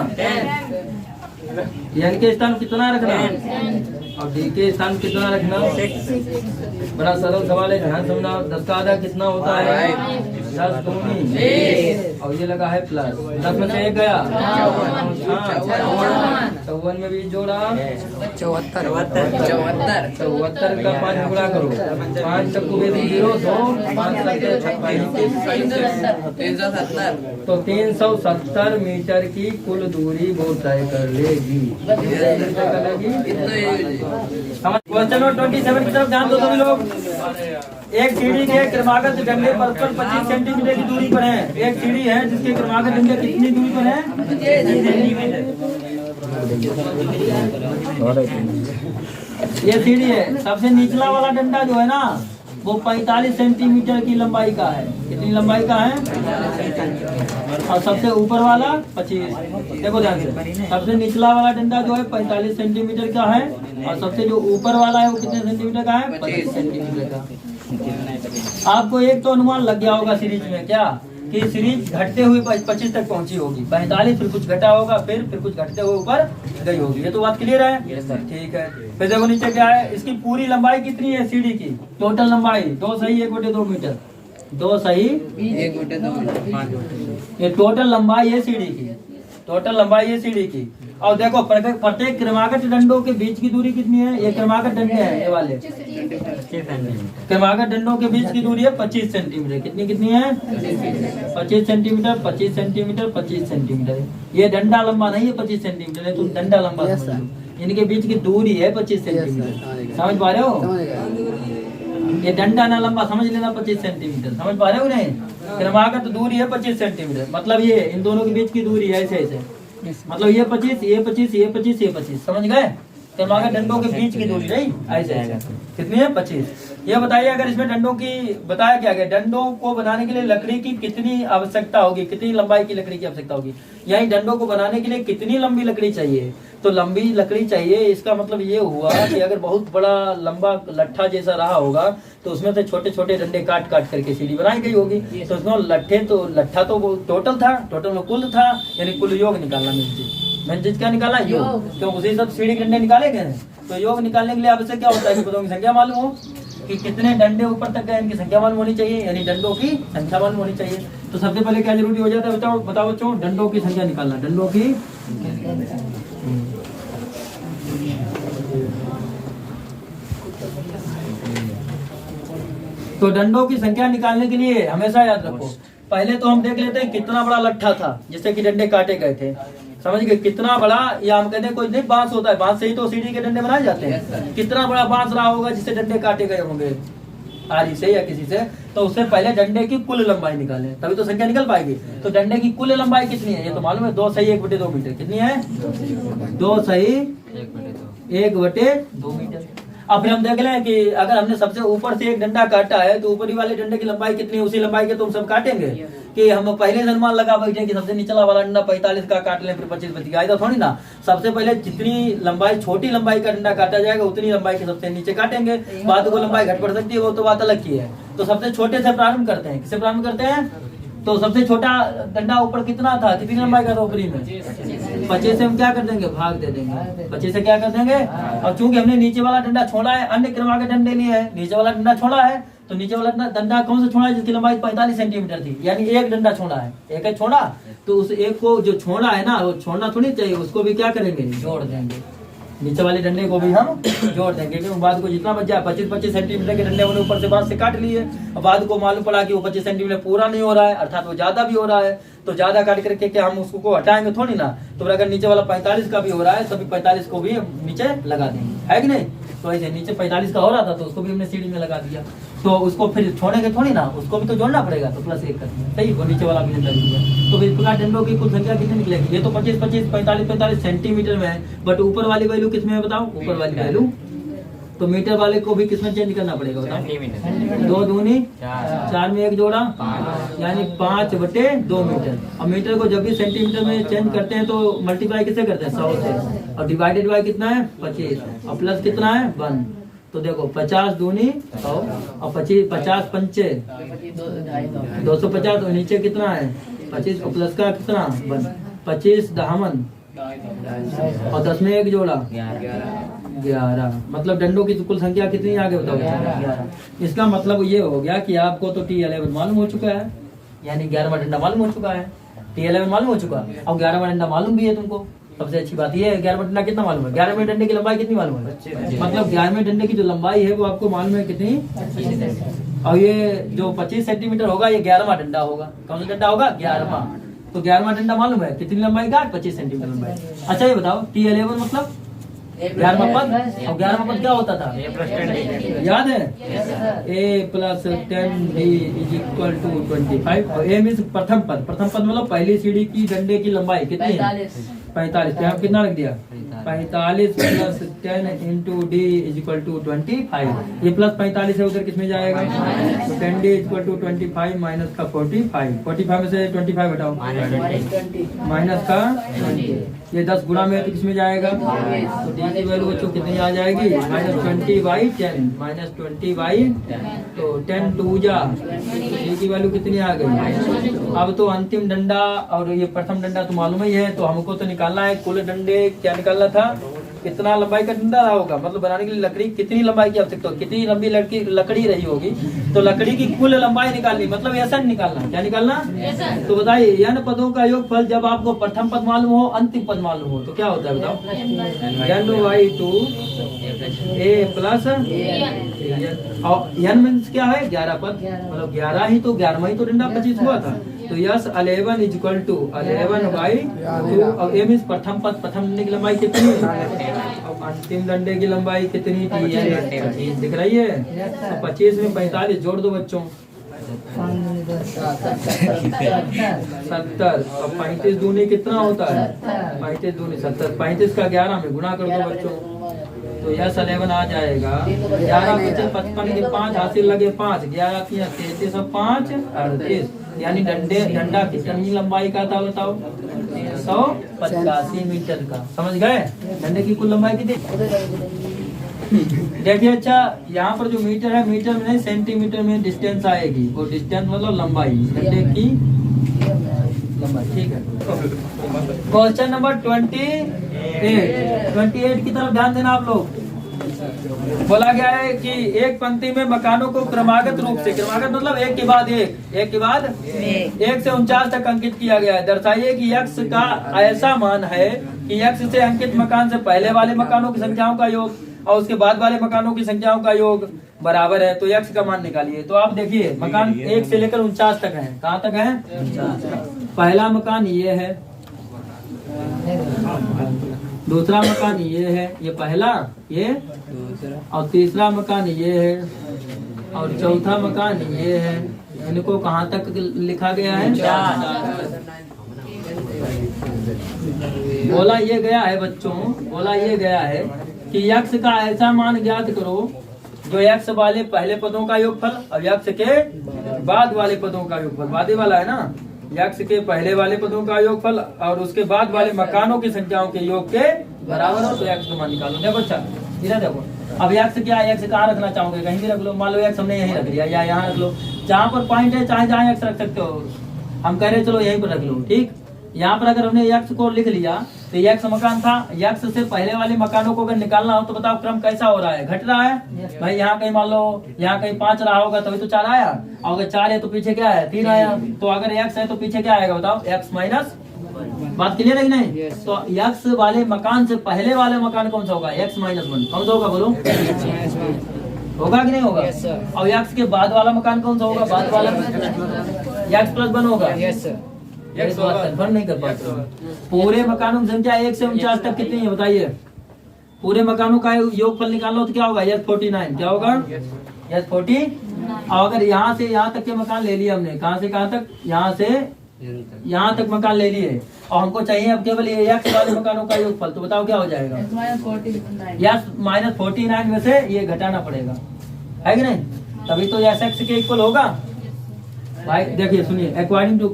एन के स्थान कितना रखना और डी के स्थान कितना रखना? बड़ा सरल सवाल है, ध्यान समझना। 10 का आधा कितना होता है? 10 दूनी, और ये लगा है प्लस। 10 में से 1 गया, 54 में भी जोड़ा 74 का 5 गुणा करो, 5 चक्कू 0 2 5 तो 370 मीटर की कुल दूरी वो तय कर लेगी। क्वेश्चन नंबर 27 की तरफ ध्यान दो सभी लोग। एक सीढ़ी के क्रमागत डंडे परस्पर 25 सेंटीमीटर की दूरी पर है। एक सीढ़ी है जिसके क्रमागत डंडे कितनी दूरी पर है? 25 सेंटीमीटर। ये सीढ़ी है, सबसे निचला वाला डंडा जो है ना वो 45 सेंटीमीटर की लंबाई का है। कितनी लंबाई का है? और सबसे ऊपर वाला 25। देखो ध्यान से, सबसे निचला वाला डंडा जो है 45 सेंटीमीटर का है, और सबसे जो ऊपर वाला है वो कितने सेंटीमीटर का है? 25 सेंटीमीटर का। आपको एक तो अनुमान लग गया होगा सीरीज में, क्या कि सीरीज घटते हुए 25 तक पहुंची होगी, 45 फिर कुछ घटा होगा, फिर कुछ घटते हुए ऊपर गई होगी। ये तो बात क्लियर है? ठीक है। फिर देखो नीचे क्या है, इसकी पूरी लंबाई कितनी है सीढ़ी की? टोटल लंबाई 2 सही 1/2 मीटर, 2 सही 1/2 मीटर। ये टोटल लंबाई है सीढ़ी की, टोटल लंबाई है सीढ़ी की। और देखो प्रत्येक क्रमागत डंडों के बीच की दूरी कितनी है? ये क्रमागत डंडे हैं ये वाले, क्रमागत डंडों के बीच की दूरी है 25 सेंटीमीटर। कितनी है? 25 सेंटीमीटर, 25 सेंटीमीटर, 25 सेंटीमीटर। ये डंडा लंबा नहीं है 25 सेंटीमीटर, तो डंडा लंबा समझ लो। इनके बीच की दूरी है 25 सेंटीमीटर। समझ पा रहे हो? ये डंडा ना लंबा समझ लेना 25 सेंटीमीटर। समझ पा रहे हो नहीं? क्रमागत दूरी है 25 सेंटीमीटर, मतलब ये इन दोनों के बीच की दूरी है ऐसे, मतलब ये 25 ये 25 ये 25 ये 25। समझ गए? क्रमागत डंडों के बीच की दूरी नहीं ऐसे कितनी है? 25। ये बताइए, अगर इसमें डंडों की बताया क्या गया, डंडों को बनाने के लिए लकड़ी की कितनी आवश्यकता होगी, कितनी लंबाई की लकड़ी की आवश्यकता होगी, यानी डंडों को बनाने के लिए कितनी लंबी लकड़ी चाहिए? तो लंबी लकड़ी चाहिए। इसका मतलब ये हुआ कि अगर बहुत बड़ा लंबा लट्ठा जैसा रहा होगा तो उसमें से छोटे छोटे डंडे काट काट करके सीढ़ी बनाई गई होगी। तो उसमें लट्ठा तो वो टोटल था, टोटल में कुल था, यानी कुल योग निकालना मेन चीज क्या निकाला? योग। क्यों? उसी सब सीढ़ी डंडे निकाले गए हैं। तो योग निकालने के लिए आपसे क्या होता है कि पदों की संख्या मालूम हो, कि कितने डंडे ऊपर तक गए इनकी संख्या मालूम होनी चाहिए, यानी डंडों की संख्या मालूम होनी चाहिए। तो सबसे पहले क्या जरूरी हो जाता है बताओ बच्चों, डंडों की संख्या निकालना, डंडों की। तो डंडों की संख्या निकालने के लिए हमेशा याद रखो, पहले तो हम देख लेते हैं कितना बड़ा लट्ठा था जिससे कि डंडे काटे गए थे, समझ गए, कितना बड़ा, या हम कहते हैं कोई नहीं बांस होता है, बांस से ही तो सीढ़ी के डंडे बनाए जाते हैं, कितना बड़ा बांस रहा होगा जिससे डंडे काटे गए होंगे आरी से या किसी से, तो उससे पहले डंडे की कुल लंबाई निकालें, तभी तो संख्या निकल पाएगी। तो डंडे की कुल लंबाई कितनी है ये तो मालूम है, 2 सही 1/2 मीटर। कितनी है? 2 सही 1/2 मीटर। अब फिर हम देख लें कि अगर हमने सबसे ऊपर से एक डंडा काटा है तो ऊपरी वाले डंडे की लंबाई कितनी है, उसी लंबाई के तो हम सब काटेंगे, कि हम पहले से अनुमान लगा बैठे कि सबसे निचला वाला डंडा 45 का काट लें फिर 25 बच गया, ऐसा थोड़ी ना। सबसे पहले जितनी लंबाई छोटी लंबाई का डंडा काटा जाएगा उतनी लंबाई के सबसे नीचे काटेंगे, बाद को लंबाई घट बढ़ सकती है वो तो बात अलग की है। तो सबसे छोटे से प्रारंभ करते हैं, किससे प्रारंभ करते हैं? तो सबसे छोटा डंडा ऊपर कितना था, कितनी लंबाई का था ऊपरी में? 25 से हम क्या कर देंगे, भाग दे देंगे, 25 से क्या कर देंगे। और चूंकि हमने नीचे वाला डंडा छोड़ा है, अन्य क्रम के डंडे लिए है, नीचे वाला डंडा छोड़ा है, तो नीचे वाला डंडा कौन सा छोड़ा है जिसकी लंबाई 45 सेंटीमीटर थी, यानी एक डंडा छोड़ा है, एक है छोड़ा, तो उस एक को जो छोड़ा है ना वो छोड़ना थोड़ी चाहिए, उसको भी क्या करेंगे, जोड़ देंगे, नीचे वाले डंडे को भी हम जोड़ देंगे, क्योंकि बाद को जितना बच जाए 25 सेंटीमीटर के डंडे उन्हें ऊपर से बांस से काट लिए, और बाद को मालूम पड़ा कि वो 25 सेंटीमीटर पूरा नहीं हो रहा है, अर्थात वो ज्यादा भी हो रहा है, तो ज्यादा काट करके क्या हम उसको हटाएंगे थोड़ी ना। तो अगर नीचे वाला 45 का भी हो रहा है तभी 45 को भी हम नीचे लगा देंगे, है कि नहीं। तो ऐसे नीचे 45 का हो रहा था तो उसको भी हमने सीढ़ी में लगा दिया, तो उसको फिर छोड़ेंगे थोड़ी ना, उसको भी तो जोड़ना पड़ेगा, तो +1 कर दिया, सही, वो नीचे वाला भी डंडा दिया। तो फिर पूरा डंडों की कुल संख्या कितनी निकलेगी, ये तो 25 45 सेंटीमीटर में है, बट ऊपर वाली वैल्यू किस में है बताओ, ऊपर वाली वैल्यू तो मीटर वाले को भी किसमें चेंज करना पड़ेगा बताओ, 2 दूनी 4 में 1 जोड़ा, यानी 5/2 मीटर। और मीटर को जब भी सेंटीमीटर में चेंज करते हैं तो मल्टीप्लाई किससे करते हैं, 100 से, और डिवाइडेड बाय कितना है 25, और प्लस कितना है 1। तो देखो 50 दूनी 100 और 50 पंचे 250, और नीचे कितना है 25 और प्लस का कितना 1, 25 दहामन और 10 में 1 जोड़ा 11। मतलब डंडों की कुल संख्या कितनी आगे बताओ, 11। इसका मतलब ये हो गया कि आपको तो T11 मालूम हो चुका है, यानी 11वां डंडा मालूम हो चुका है, T11 मालूम हो चुका है, और 11वां डंडा मालूम भी है तुमको। सबसे अच्छी बात ये है 11वें डंडा कितना मालूम है, 11वें डंडे की लंबाई कितनी मालूम है, मतलब 11वें डंडे की जो लंबाई है वो आपको मालूम है कितनी, और ये जो 25 सेंटीमीटर होगा ये 11वां डंडा होगा। कौन सा डंडा होगा, 11वां। तो 11वां डंडा मालूम है कितनी लंबाई का, 25 सेंटीमीटर लंबाई। अच्छा ये बताओ T11 मतलब 11वां पद, और 11वां पद क्या होता था, याद है, A + 10D = 25, और A मीन्स प्रथम पद, प्रथम पद मतलब पहली सीढ़ी की डंडे की लंबाई कितनी है 45, यहाँ कितना रख दिया 45 + 10 × D = 25, ये प्लस 45 है उधर किसमें जाएगा, तो 10D = 25 माइनस का 45 में से 25 हटाओ माइनस का 20, ये 10 गुणा में तो किसमें जाएगा, तो D की वैल्यू बच्चों कितनी आ जाएगी -20/10 -20/10, तो 10 2 जा, D की वैल्यू कितनी आ गई। अब तो अंतिम डंडा और ये प्रथम डंडा तो मालूम ही है, तो हमको तो निकालना है कुल डंडे, क्या निकालना था, कितना लंबाई का डंडा रहा होगा, मतलब बनाने के लिए लकड़ी कितनी लंबाई की आवश्यकता होगी, कितनी लंबी लकड़ी रही होगी, तो लकड़ी की कुल लंबाई निकालनी, मतलब ऐसा निकालना, क्या निकालना, तो बताइए n पदों का योगफल जब आपको प्रथम पद मालूम हो अंतिम पद मालूम हो तो क्या होता है बताओ, n/2 A + और n मीन्स क्या है 11 पद, मतलब 11 ही तो 11वां ही तो डंडा 25 हुआ था, तो यस 11 = 11/2, और A मीन्स प्रथम पद, प्रथम डंडे की लंबाई कितनी है, और अंतिम डंडे की लंबाई कितनी थी 25 दिख रही है, तो 25 में 45 जोड़ दो बच्चों 70, और 35 दूनी कितना होता है 35 दूनी 70, 35 का 11 में गुणा कर दो बच्चों, तो यस 11 आ जाएगा, 11 बचे 55 के 5 हासिल लगे 5, 11 की 33 और 5 38, यानी डंडा कितनी लंबाई का था बताओ 185 मीटर का, समझ गए डंडे की कुल लंबाई कितनी। देखिए अच्छा यहाँ पर जो मीटर है, मीटर में नहीं सेंटीमीटर में डिस्टेंस आएगी, वो डिस्टेंस मतलब लंबाई डंडे की लंबाई, ठीक है। क्वेश्चन नंबर 28 की तरफ ध्यान देना आप लोग। बोला गया है कि एक पंक्ति में मकानों को क्रमागत रूप से, क्रमागत मतलब एक के बाद एक के बाद एक से 49 तक अंकित किया गया है। दर्शाइए कि यक्ष का ऐसा मान है कि यक्ष से अंकित मकान से पहले वाले मकानों की संख्याओं का योग और उसके बाद वाले मकानों की संख्याओं का योग बराबर है। तो यक्ष का मान निकालिए। तो आप देखिए मकान 1 से लेकर 49 तक है। कहाँ तक है? 49। पहला मकान ये है, दूसरा मकान ये है, ये पहला, ये और तीसरा मकान ये है और चौथा मकान ये है। इनको कहाँ तक लिखा गया है? 4। बोला ये गया है बच्चों, बोला ये गया है कि यक्ष का ऐसा मान ज्ञात करो जो यक्ष वाले पहले पदों का योगफल और यक्ष के बाद वाले पदों का योगफल, वादे वाला है ना, यक्ष के पहले वाले पदों का योगफल और उसके बाद वाले मकानों की संख्याओं के योग के बराबर हो। तो यक्ष का मान निकालो। देखो अच्छा इधर देखो, अब यक्ष क्या है, यक्ष कहाँ रखना चाहोगे? कहीं भी रख लो। मान लो यक्ष हमने यहीं रख लिया या यहाँ रख लो, जहाँ पर पॉइंट है चाहे जहाँ यक्ष रख सकते हो। हम कह रहे चलो यहीं पर रख लो, ठीक। यहाँ पर अगर हमने यक्ष को लिख लिया तो यक्ष मकान था, यक्ष से पहले वाले मकानों को अगर निकालना हो तो बताओ क्रम कैसा हो रहा है? घट रहा है भाई। यहाँ कहीं मान लो यहाँ कहीं 5 रहा होगा तभी तो 4 आया, और अगर 4 है तो पीछे क्या है? 3 आया। तो अगर यक्ष है तो पीछे क्या आएगा बताओ? x minus. बात क्लियर है कि नहीं? तो यक्ष वाले मकान से पहले वाले मकान कौन सा होगा? x minus 1। कौन सा होगा बोलो? होगा कि नहीं होगा? और यक्ष के बाद वाला मकान कौन सा होगा? बाद वाला x प्लस 1 होगा। कंफर्म नहीं कर पाते। पूरे मकानों की संख्या 1 से 49 तक कितनी है बताइए? पूरे मकानों का योगफल निकालना हो तो क्या होगा? यस 49। क्या होगा? यस 40। और अगर यहाँ से यहाँ तक के मकान ले लिए हमने, कहाँ से कहाँ तक? यहाँ से यहाँ तक मकान ले लिए और हमको चाहिए अब केवल ये यक्ष वाले मकानों का योगफल। तो बताओ क्या हो जाएगा? यस माइनस 49 में से ये घटाना पड़ेगा, है कि नहीं? तभी तो यस एक्स के इक्वल होगा। भाई देखिए सुनिए, अकॉर्डिंग टू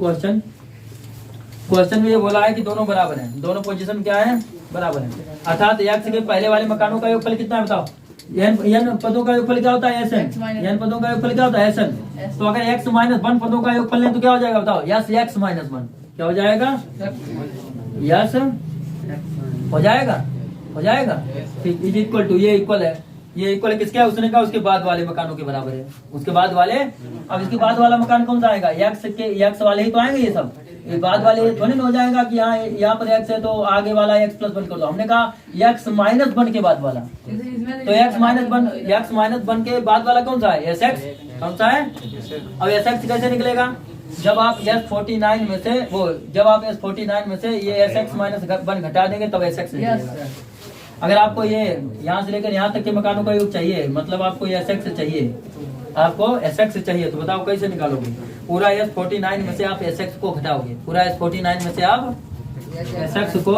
क्वेश्चन में ये बोला है कि दोनों बराबर हैं, दोनों पोजीशन क्या है? बराबर है। अर्थात यक्ष के पहले वाले मकानों का योगफल कितना है बताओ? n पदों का योगफल क्या होता है? n पदों का योगफल क्या होता है? Sn। तो अगर x माइनस 1 पदों का योगफल लें तो क्या हो जाएगा बताओ? यस x माइनस 1 क्या हो जाएगा? यस हो जाएगा, हो जाएगा। इज इक्वल टू, ये इक्वल है, ये इक्वल किसके है? उसने कहा उसके बाद वाले मकानों के बराबर है। उसके बाद वाले, अब इसके बाद वाला मकान कौन सा आएगा? यक्ष वाले ही तो आएंगे ये सब। ये बाद वाले थोड़ी ना हो जाएगा कि यहाँ पर x है तो आगे वाला x प्लस 1 कर दो। हमने कहा x माइनस 1 के बाद वाला, तो x माइनस 1 के बाद वाला कौन सा है? sx। कौन सा है? अब sx कैसे निकलेगा? जब आप s49 में से जब आप s49 में से ये sx माइनस 1 घटा देंगे तब sx निकलेगा। अगर आपको ये यहाँ से लेकर यहाँ तक के मकानों का योग चाहिए, मतलब आपको ये sx चाहिए, आपको sx चाहिए, तो बताओ कैसे निकालोगे? पूरा s49 में से आप sx को घटाओगे, पूरा s49 में से आप sx को,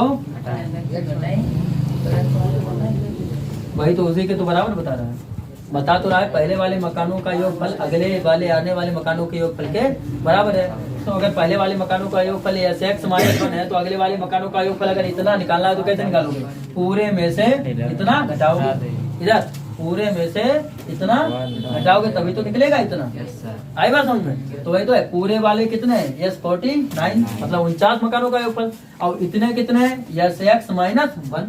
वही तो उसी के तो बराबर बता रहा है। बता तो रहा है पहले वाले मकानों का योगफल अगले वाले आने वाले मकानों के योगफल के बराबर है। तो अगर पहले वाले मकानों का योगफल x माइनस 1 है तो अगले वाले मकानों का योगफल अगर इतना निकालना है तो कैसे निकालोगे? पूरे में से इतना घटाओगे, इधर पूरे में से इतना घटाओगे तभी तो निकलेगा इतना। आई बात समझ में? तो वही तो है, पूरे वाले कितने हैं? यस 49 मतलब 49 मकानों का योगफल, और इतने कितने हैं? Yes x minus 1।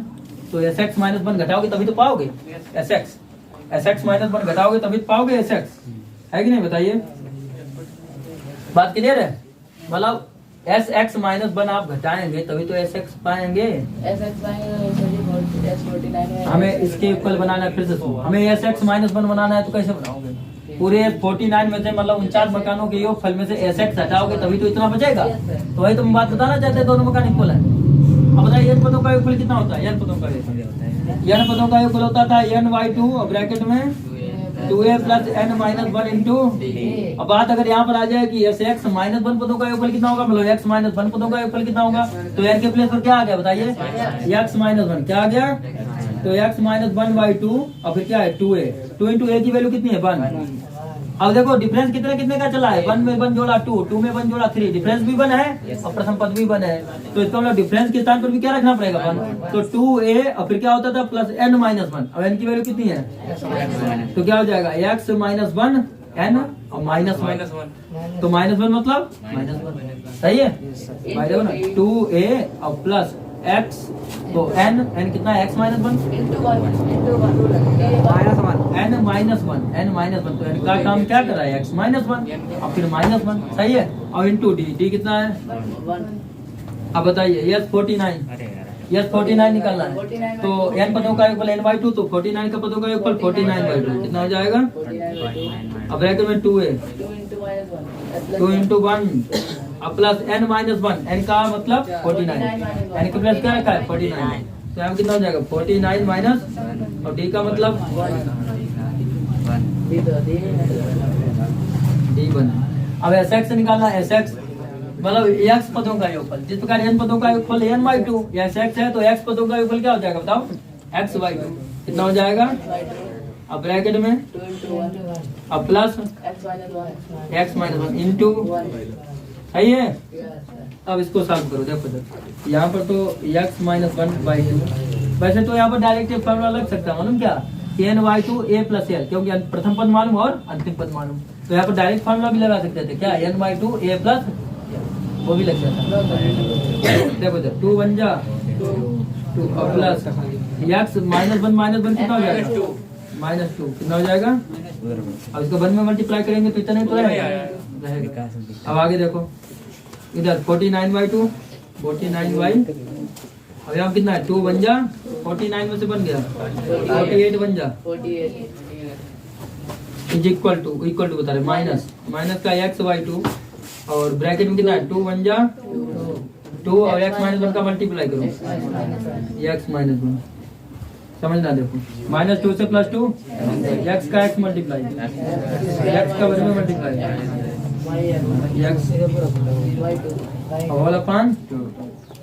तो यस x माइनस 1 घटाओगे तभी तो पाओगे sx माइनस 1 घटाओगे तभी तो पाओगे sx, है कि नहीं? बताइए, बात क्लियर है? मतलब sx माइनस 1 आप घटाएंगे तभी तो sx पाएंगे। हमें इसके इक्वल बनाना है, फिर से हमें sx माइनस 1 बनाना है तो कैसे बनाओगे? पूरे 49 में से मतलब 49 मकानों के योगफल में से sx हटाओगे तभी तो इतना बचेगा। तो वही तुम बात बताना चाहते हैं, दोनों मकान इक्वल है। अब बताइए n पदों का योगफल कितना होता है? n पदों का योगफल होता था n/2 और ब्रैकेट में 2a plus n minus 1 into. अब बात अगर यहाँ पर आ जाए कि x माइनस 1 पदों का योगफल कितना होगा, मतलब x माइनस 1 पदों का योगफल कितना होगा, तो n के प्लेस पर क्या आ गया बताइए? x माइनस 1 क्या आ गया? तो x माइनस 1/2 और फिर क्या है? 2a। 2 इंटू a की वैल्यू कितनी है? 1। अब देखो डिफरेंस कितने कितने का चला है? 1 में 1 जोड़ा 2, 2 में 1 जोड़ा 3, डिफरेंस भी 1 है और प्रथम पद भी 1 है। तो इसका मतलब डिफरेंस के स्थान पर भी क्या रखना पड़ेगा? 1। तो 2a और फिर क्या होता था? Plus n minus 1। अब n की वैल्यू कितनी है? तो क्या हो जाएगा? x माइनस 1 n और माइनस 1। तो माइनस 1 मतलब माइनस 1, सही है? 2a और प्लस x तो n कितना है x माइनस 1 n माइनस 1 तो n का काम क्या कर रहा है x माइनस 1 और फिर माइनस 1 सही है और इंटू d कितना है 1। अब बताइए यस 49 निकालना है तो n पदों का योगफल n/2 तो 49 का पदों का योगफल 49/2 कितना हो जाएगा। अब ब्रैकेट में 2 है 2 into 1 अब प्लस n माइनस 1 n का मतलब 49 n का प्लस क्या रखा है 49 तो यहाँ कितना हो जाएगा 49 माइनस और d का मतलब d1। अब sx निकालना sx मतलब x पदों का योगफल जिस प्रकार n पदों का योगफल n/2 या x है तो x पदों का योगफल क्या हो जाएगा बताओ x/2 कितना हो जाएगा। अब ब्रैकेट में अब प्लस x माइनस 1 इंटू सही है। अब इसको सॉल्व करो देखो यहाँ पर तो x माइनस 1/2 वैसे तो यहाँ पर डायरेक्ट फॉर्मूला लग सकता है मालूम क्या n/2 a प्लस l क्योंकि प्रथम पद मालूम और अंतिम पद मालूम तो यहाँ पर डायरेक्ट फॉर्मूला भी लगा सकते थे क्या n/2 a प्लस वो भी लग जाता देखो 2 बन जा 2 और प्लस x -1 कितना हो जाएगा -2 कितना हो जाएगा। अब इसको 1 में मल्टीप्लाई करेंगे तो इतना ही तो रहेगा। अब आगे देखो इधर 49/2 अब यहाँ कितना है 2 बन जा 49 में से बन गया 48 बन जा इक्वल टू बता रहे माइनस का x/2 और ब्रैकेट में कितना है 2 बन जा 2 और x माइनस 1 का मल्टीप्लाई करो x माइनस 1 समझना देखो -2 से +2 x का x मल्टीप्लाई x का 1 में मल्टीप्लाई x होल अपॉन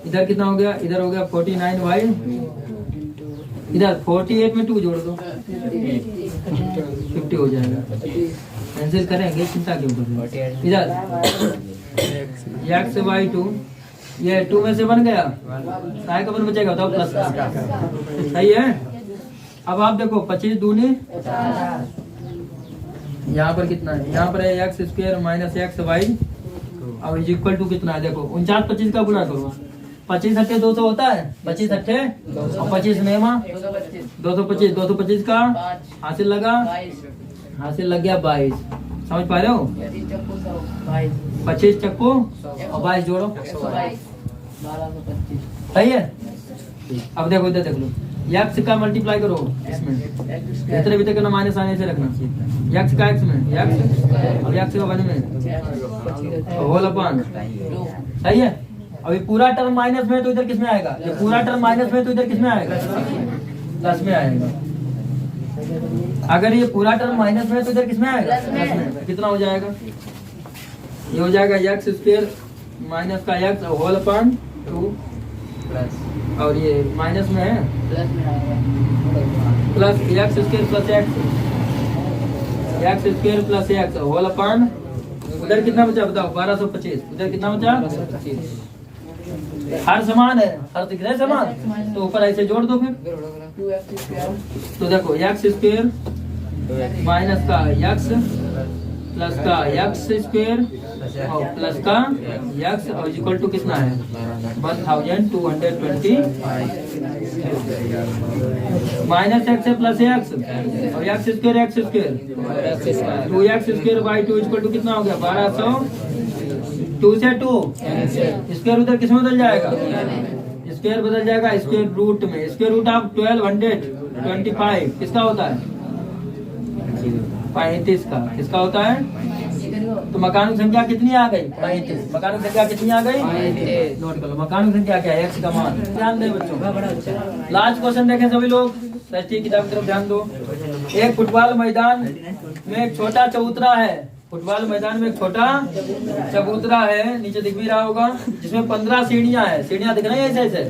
इधर कितना हो गया इधर हो गया 49y इधर 48 में 2 जोड़ दो 50 हो जाएगा कैंसिल करेंगे चिंता क्यों कर रहे हो। इधर x/2 ये 2 में से बन गया साय का 1 बचेगा बताओ प्लस सही है। अब आप देखो 25 दूनी यहाँ पर कितना है यहाँ पर है x² माइनस xy अब इज इक्वल टू कितना है देखो 49 25 का गुणा करो 25 अट्ठे 200 होता है 25 अट्ठे और 25 नेमा 225 का हासिल लग गया 22 समझ पा रहे हो 25 चक्कू और 22 जोड़ो सही है। अब देखो इधर देख लो x का मल्टीप्लाई करो इसमें इतने भी तक ना माइनस आने से रखना x का x में x और x का 1 में होल अपॉन सही है। अभी पूरा टर्म माइनस में तो इधर किस में आएगा ये पूरा टर्म माइनस में तो इधर किस में आएगा प्लस में आएगा। अगर ये पूरा टर्म माइनस में तो इधर किस में आएगा प्लस में कितना हो जाएगा ये हो जाएगा x² माइनस का x होल अपॉन 2 और ये माइनस में है plus x² plus x whole upon उधर कितना बचा बताओ 1225 उधर कितना बचा हर समान है हर दिख रहे समान तो ऊपर ऐसे जोड़ दो फिर तो देखो x² माइनस का x प्लस का x² और प्लस का x और इक्वल टू कितना है 1220 माइनस x है प्लस x और x² 2x² / 2 इक्वल टू कितना हो गया 1200 2 से 2 स्क्वायर उधर किस में बदल जाएगा स्क्वायर बदल जाएगा स्क्वायर रूट में स्क्वायर रूट ऑफ 1225 किसका होता है 35 का किसका होता है तो मकान संख्या कितनी आ गई 35 मकान संख्या कितनी आ गई नोट कर लो मकान संख्या क्या है x का मान ध्यान दे बच्चों। लास्ट क्वेश्चन देखें सभी लोग षष्ठी किताब की तरफ ध्यान दो। एक फुटबॉल मैदान में एक छोटा चबूतरा है फुटबॉल मैदान में एक छोटा चबूतरा है नीचे दिख भी रहा होगा जिसमें 15 सीढ़ियां हैं सीढ़ियां दिख रही है ऐसे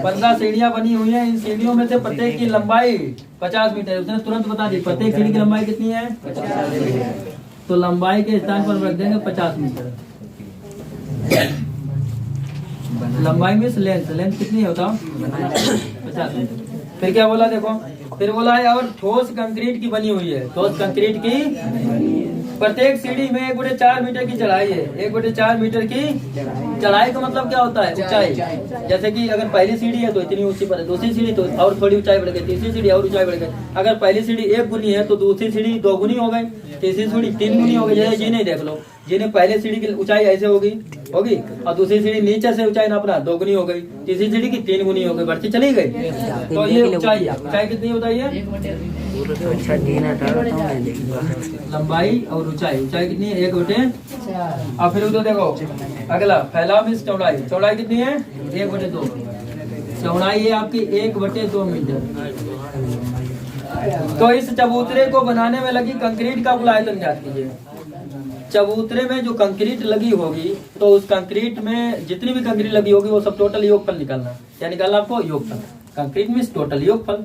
15 सीढ़ियां बनी हुई हैं। इन सीढ़ियों में से प्रत्येक की लंबाई 50 मीटर उसने तुरंत बता दी प्रत्येक सीढ़ी की लंबाई कितनी है तो लंबाई के स्थान पर रख देंगे 50 मीटर लंबाई में लेंथ कितनी है बताओ 50 मीटर। फिर क्या बोला देखो फिर बोला है और ठोस कंक्रीट की बनी हुई है ठोस कंक्रीट की प्रत्येक सीढ़ी में 1/4 मीटर की चढ़ाई है। 1/4 मीटर की चढ़ाई का मतलब क्या होता है? ऊंचाई। जैसे कि अगर पहली सीढ़ी है तो इतनी ऊंची पर है, दूसरी सीढ़ी तो और थोड़ी ऊंचाई बढ़ गई, तीसरी सीढ़ी और ऊंचाई बढ़ गई। अगर पहली सीढ़ी 1 गुनी है तो दूसरी सीढ़ी 2 गुनी हो गई, तीसरी सीढ़ी 3 गुनी हो गई। जैसे जी नहीं देख लो, जिन्हें पहले सीढ़ी की ऊंचाई ऐसे होगी और दूसरी सीढ़ी नीचे से ऊंचाई नापना 2 गुनी हो गई, तीसरी सीढ़ी की 3 गुनी हो गई, बढ़ती चली गई। तो ये ऊंचाई कितनी बताइए? लंबाई और ऊंचाई कितनी है? 1/4। और फिर उधर देखो अगला फैलाव मीन्स चौड़ाई। चौड़ाई कितनी है? 1/2। चौड़ाई है आपकी 1/2 मीटर। तो इस चबूतरे को बनाने में लगी कंक्रीट का कुल आयतन ज्ञात कीजिए। चबूतरे में जो कंक्रीट लगी होगी तो उस कंक्रीट में जितनी भी कंक्रीट लगी होगी वो सब टोटल योगफल निकालना। क्या निकालना आपको? योगफल। कंक्रीट मीन्स टोटल योगफल।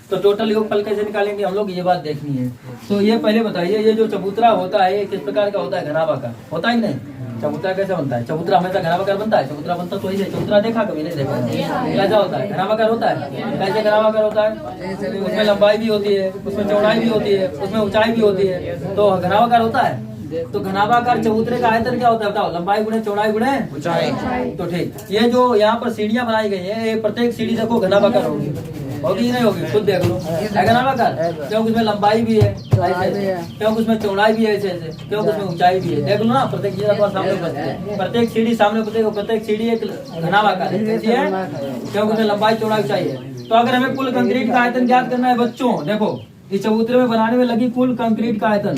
तो टोटल योगफल कैसे निकालेंगे हम लोग, ये बात देखनी है। तो ये पहले बताइए, ये जो चबूतरा होता है ये किस प्रकार का होता है? घनाभाकार होता है नहीं? चबूतरा कैसे बनता है? चबूतरा हमेशा घनाभाकार बनता है। चबूतरा बनता तो ऐसे। चबूतरा देखा कभी? नहीं देखा। कैसा होता है? घनाभाकार होता है। कैसे घनाभाकार होता है? उसमें लंबाई भी होती है, उसमें चौड़ाई भी होती है, उसमें ऊंचाई भी होती है, तो घनाभाकार होता है। तो घनाभाकार चबूतरे का आयतन क्या होता है बताओ? लंबाई गुणे चौड़ाई गुणे ऊंचाई। तो ठीक, ये जो यहाँ पर सीढ़ियां बनाई गई है, प्रत्येक सीढ़ी देखो घनाभाकार होगी नहीं होगी? खुद देख लो, है घनाभाकार? क्योंकि उसमें लंबाई भी है ऐसे, क्योंकि उसमें चौड़ाई भी है ऐसे, क्योंकि उसमें ऊंचाई भी है। देख लो ना, प्रत्येक चीज सामने, प्रत्येक सीढ़ी सामने, प्रत्येक सीढ़ी एक घनाभाकार है। कैसी है? क्योंकि उसमें लंबाई चौड़ाई ऊंचाई है। तो अगर हमें कुल कंक्रीट का आयतन ज्ञात करना है बच्चों, देखो इस चबूतरे में बनाने में लगी कुल कंक्रीट का आयतन।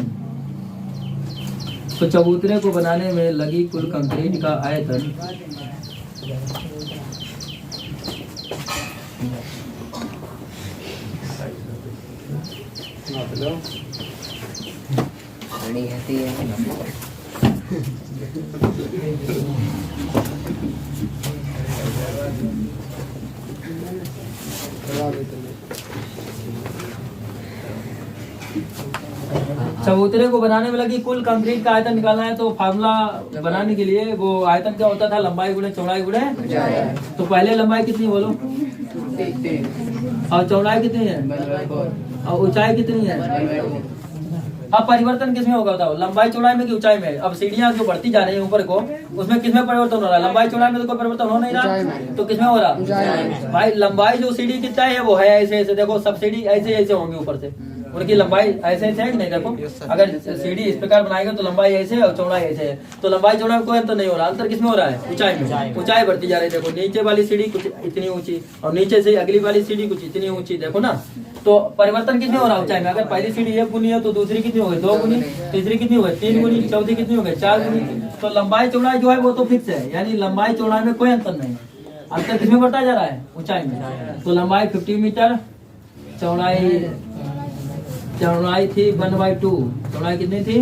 तो चबूतरे को बनाने में लगी कुल कंक्रीट का आयतन चबूतरे को बनाने में लगी कुल कंक्रीट का आयतन निकालना है। तो फार्मूला बनाने के लिए वो आयतन क्या होता था? लंबाई गुणे चौड़ाई गुणे। तो पहले लंबाई कितनी बोलो? और चौड़ाई कितनी है? और ऊंचाई कितनी है? अब परिवर्तन किसमें होगा बताओ? लंबाई चौड़ाई में कि ऊंचाई में? अब सीढ़ियां जो बढ़ती जा रही है ऊपर को, उसमें किसमें परिवर्तन हो रहा है? लंबाई चौड़ाई में तो कोई परिवर्तन हो नहीं रहा, तो किसमें हो रहा? भाई लंबाई जो सीढ़ी की तय है वो है ऐसे ऐसे। देखो सब सीढ़ी ऐसे ऐसे होंगी ऊपर से, उनकी लंबाई ऐसे ऐसे है कि नहीं? देखो अगर सीढ़ी इस प्रकार बनाएगा तो लंबाई ऐसे और चौड़ाई ऐसे है। तो लंबाई चौड़ाई में कोई अंतर नहीं हो रहा। अंतर किसमें हो रहा है? ऊंचाई में। ऊंचाई बढ़ती जा रही है। देखो नीचे वाली सीढ़ी कुछ इतनी ऊंची और नीचे से अगली वाली सीढ़ी कुछ इतनी ऊंची। देखो ना, तो परिवर्तन कितने हो रहा है ऊंचाई में? अगर पहली सीढ़ी 1 गुनी है तो दूसरी कितनी हो गई? 2 गुनी, तीसरी कितनी हो गई? 3 गुनी, चौथी कितनी हो गई? 4 गुनी। तो लंबाई चौड़ाई जो है वो तो फिक्स है, यानी लंबाई चौड़ाई में कोई अंतर नहीं। अंतर किसमें बढ़ता जा रहा है? ऊंचाई में। तो लंबाई 50 मीटर, चौड़ाई थी 1/2। चौड़ाई कितनी थी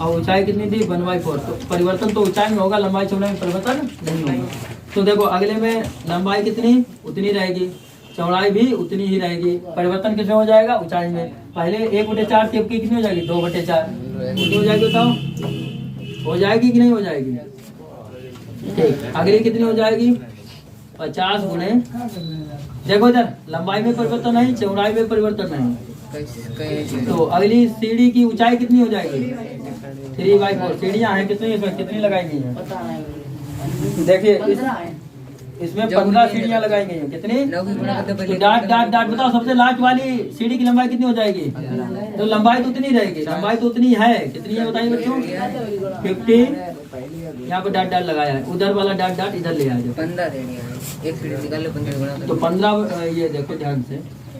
और ऊंचाई कितनी थी? 1/4। तो परिवर्तन तो ऊंचाई में होगा, लंबाई चौड़ाई में परिवर्तन नहीं होगा। तो देखो अगले में लंबाई कितनी उतनी रहेगी, चौड़ाई भी उतनी ही रहेगी। परिवर्तन किसमें हो जाएगा? ऊंचाई में। पहले 1/4 की कितनी हो जाएगी? 2/4 कितनी हो जाएगी बताओ? हो जाएगी कि नहीं हो जाएगी? ठीक, अगली कितनी हो जाएगी? 50 गुणे। देखो इधर लंबाई में परिवर्तन नहीं, चौड़ाई में परिवर्तन नहीं। तो अगली सीढ़ी की ऊंचाई कितनी हो जाएगी? 3/4। सीढ़ियां हैं कितनी? इसमें कितनी लगाई गई है? देखिए इसमें 15 सीढ़ियां लगाई गई हैं। कितनी? तो डाट बताओ, सबसे लास्ट वाली सीढ़ी की लंबाई कितनी हो जाएगी? तो लंबाई तो उतनी रहेगी, लंबाई तो उतनी है। कितनी है बताइए बच्चों? 50। यहाँ पे डाट लगाया है, उधर वाला डाट इधर ले आया। 15 तो 15। ये देखो ध्यान से,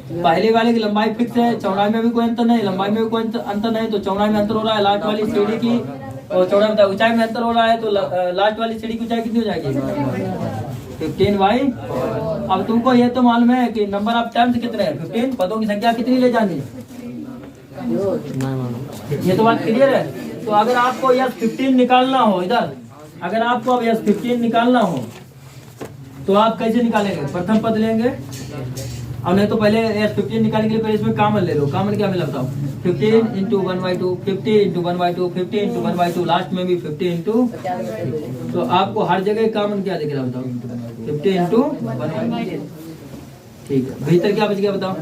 पहले वाले की लंबाई फिक्स है, चौड़ाई में भी कोई अंतर नहीं, लंबाई में भी कोई अंतर नहीं। तो चौड़ाई में अंतर हो रहा है लास्ट वाली सीढ़ी की, और चौड़ाई में ऊंचाई में अंतर हो रहा है। तो लास्ट वाली सीढ़ी की ऊंचाई कितनी हो जाएगी? 15 अब तुमको ये तो मालूम है कि नंबर ऑफ टर्म्स कितने हैं? 15। पदों की संख्या कितनी ले जानी? ये तो बात क्लियर है। तो अगर आपको यह 15 निकालना हो, इधर अगर आपको अब यह 15 निकालना हो तो आप कैसे निकालेंगे? प्रथम पद लेंगे, और नहीं तो पहले 15 निकालने के लिए पहले इसमें कॉमन ले लो। कॉमन क्या मिला बताओ? 15 × 1/2, 50 × 1/2, 50 × 1/2, लास्ट में भी 50 × तो आपको हर जगह कॉमन क्या दिख रहा है बताओ? 50 × 1/2। ठीक है, भीतर क्या बच गया बताओ?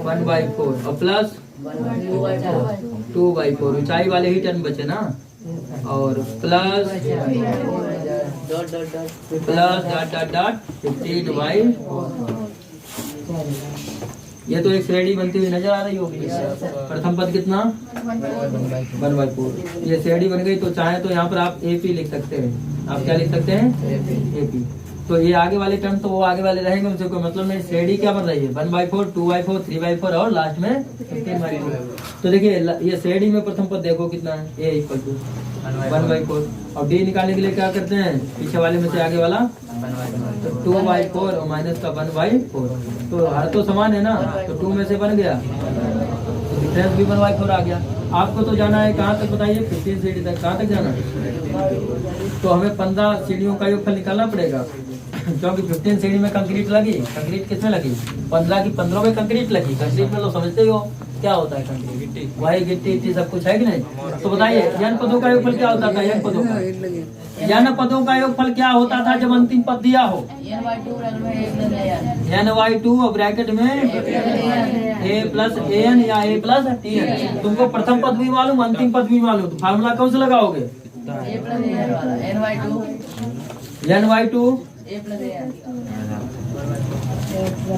1/4 और प्लस 2/4 ऊंचाई वाले ही टर्म बचे ना, और प्लस डॉट डॉट डॉट 15/4। ये तो एक श्रेणी बनती हुई नजर आ रही होगी। प्रथम पद कितना 1/4। ये श्रेणी बन गई, तो चाहे तो यहाँ पर आप AP लिख सकते हैं। आप क्या लिख सकते हैं AP। तो ये आगे वाले टर्म तो वो आगे वाले रहेंगे, उनसे कोई मतलब नहीं। श्रेणी क्या बन रही है 1/4, 2/4, 3/4 और लास्ट में 15/4। तो देखिए ये श्रेणी में प्रथम पद देखो कितना है, A = 1/4। और D निकालने के लिए क्या करते हैं, पीछे वाले में से आगे वाला, तो 2/4 और माइनस का 1/4। तो हर तो समान है ना, तो 2 में से बन गया, तो डिफरेंस भी 1/4 आ गया। आपको तो जाना है कहाँ तक बताइए, 15 सीढ़ी तक। कहाँ तक जाना है, तो हमें 15 सीढ़ियों का योगफल निकालना पड़ेगा, क्योंकि 15 सीढ़ी में कंक्रीट लगी। कंक्रीट किसमें लगी, 15 की 15 में कंक्रीट लगी। कंक्रीट में तो समझते ही हो क्या होता है कंक्रीट, वही गिट्टी सब कुछ है कि नहीं। तो बताइए n पदों का योगफल क्या होता था, n पदों का योगफल क्या होता था जब अंतिम पद दिया हो, n/2 और ब्रैकेट में a + an या a + tn। तुमको प्रथम पद भी मालूम, अंतिम पद भी मालूम, तो फार्मूला कौन सा लगाओगे, n/2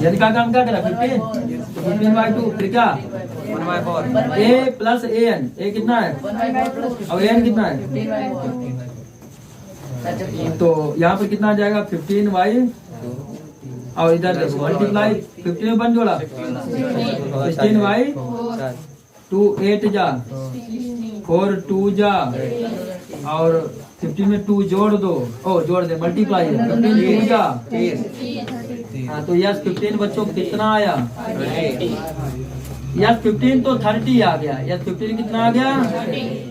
n का काम क्या करा 15/2, फिर क्या 1/4, a + an। a कितना है और an कितना है, तो यहाँ पर कितना आ जाएगा 15/, और इधर देखो मल्टीप्लाई 15 में 1 जोड़ा 16/2, 8 जा 4, 2 जा, और 15 में 2 जोड़ दो, जोड़ दे, मल्टीप्लाई 15 2 जा। हाँ, तो यस 15 बच्चों को कितना आया, यस 15 तो 30 आ गया। यस 15 कितना आ गया,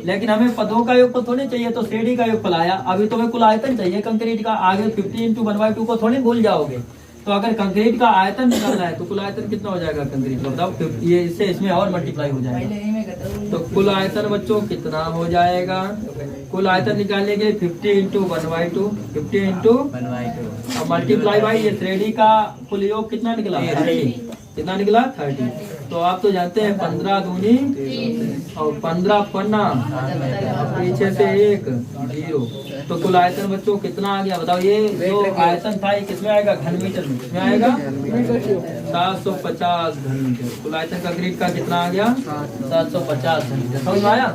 लेकिन हमें पदों का योगफल थोड़ी चाहिए, तो श्रेणी का योगफल आया। अभी तुम्हें कुल आयतन चाहिए कंक्रीट का, आगे 15 × 1/2 को थोड़ी भूल जाओगे। तो अगर कंक्रीट का आयतन निकालना है तो कुल आयतन कितना हो जाएगा कंक्रीट का, बताओ। ये इससे इसमें और मल्टीप्लाई हो जाएगा, तो कुल आयतन बच्चों कितना हो जाएगा। कुल आयतन निकालने के लिए 50 × 1/2, 50 × 1/2 और मल्टीप्लाई बाई ये श्रेणी का कुल योग कितना निकला, 30। कितना निकला 30। तो आप तो जानते हैं 15 दूनी और 15 पन्ना, पीछे से 1 0। तो कुल आयतन बच्चों कितना आ गया बताओ। ये जो आयतन था ये किसमें आएगा, घन मीटर में। किसमें आएगा 750 घन मीटर। कुल आयतन कंक्रीट का कितना आ गया 750 घन मीटर। समझ में आया।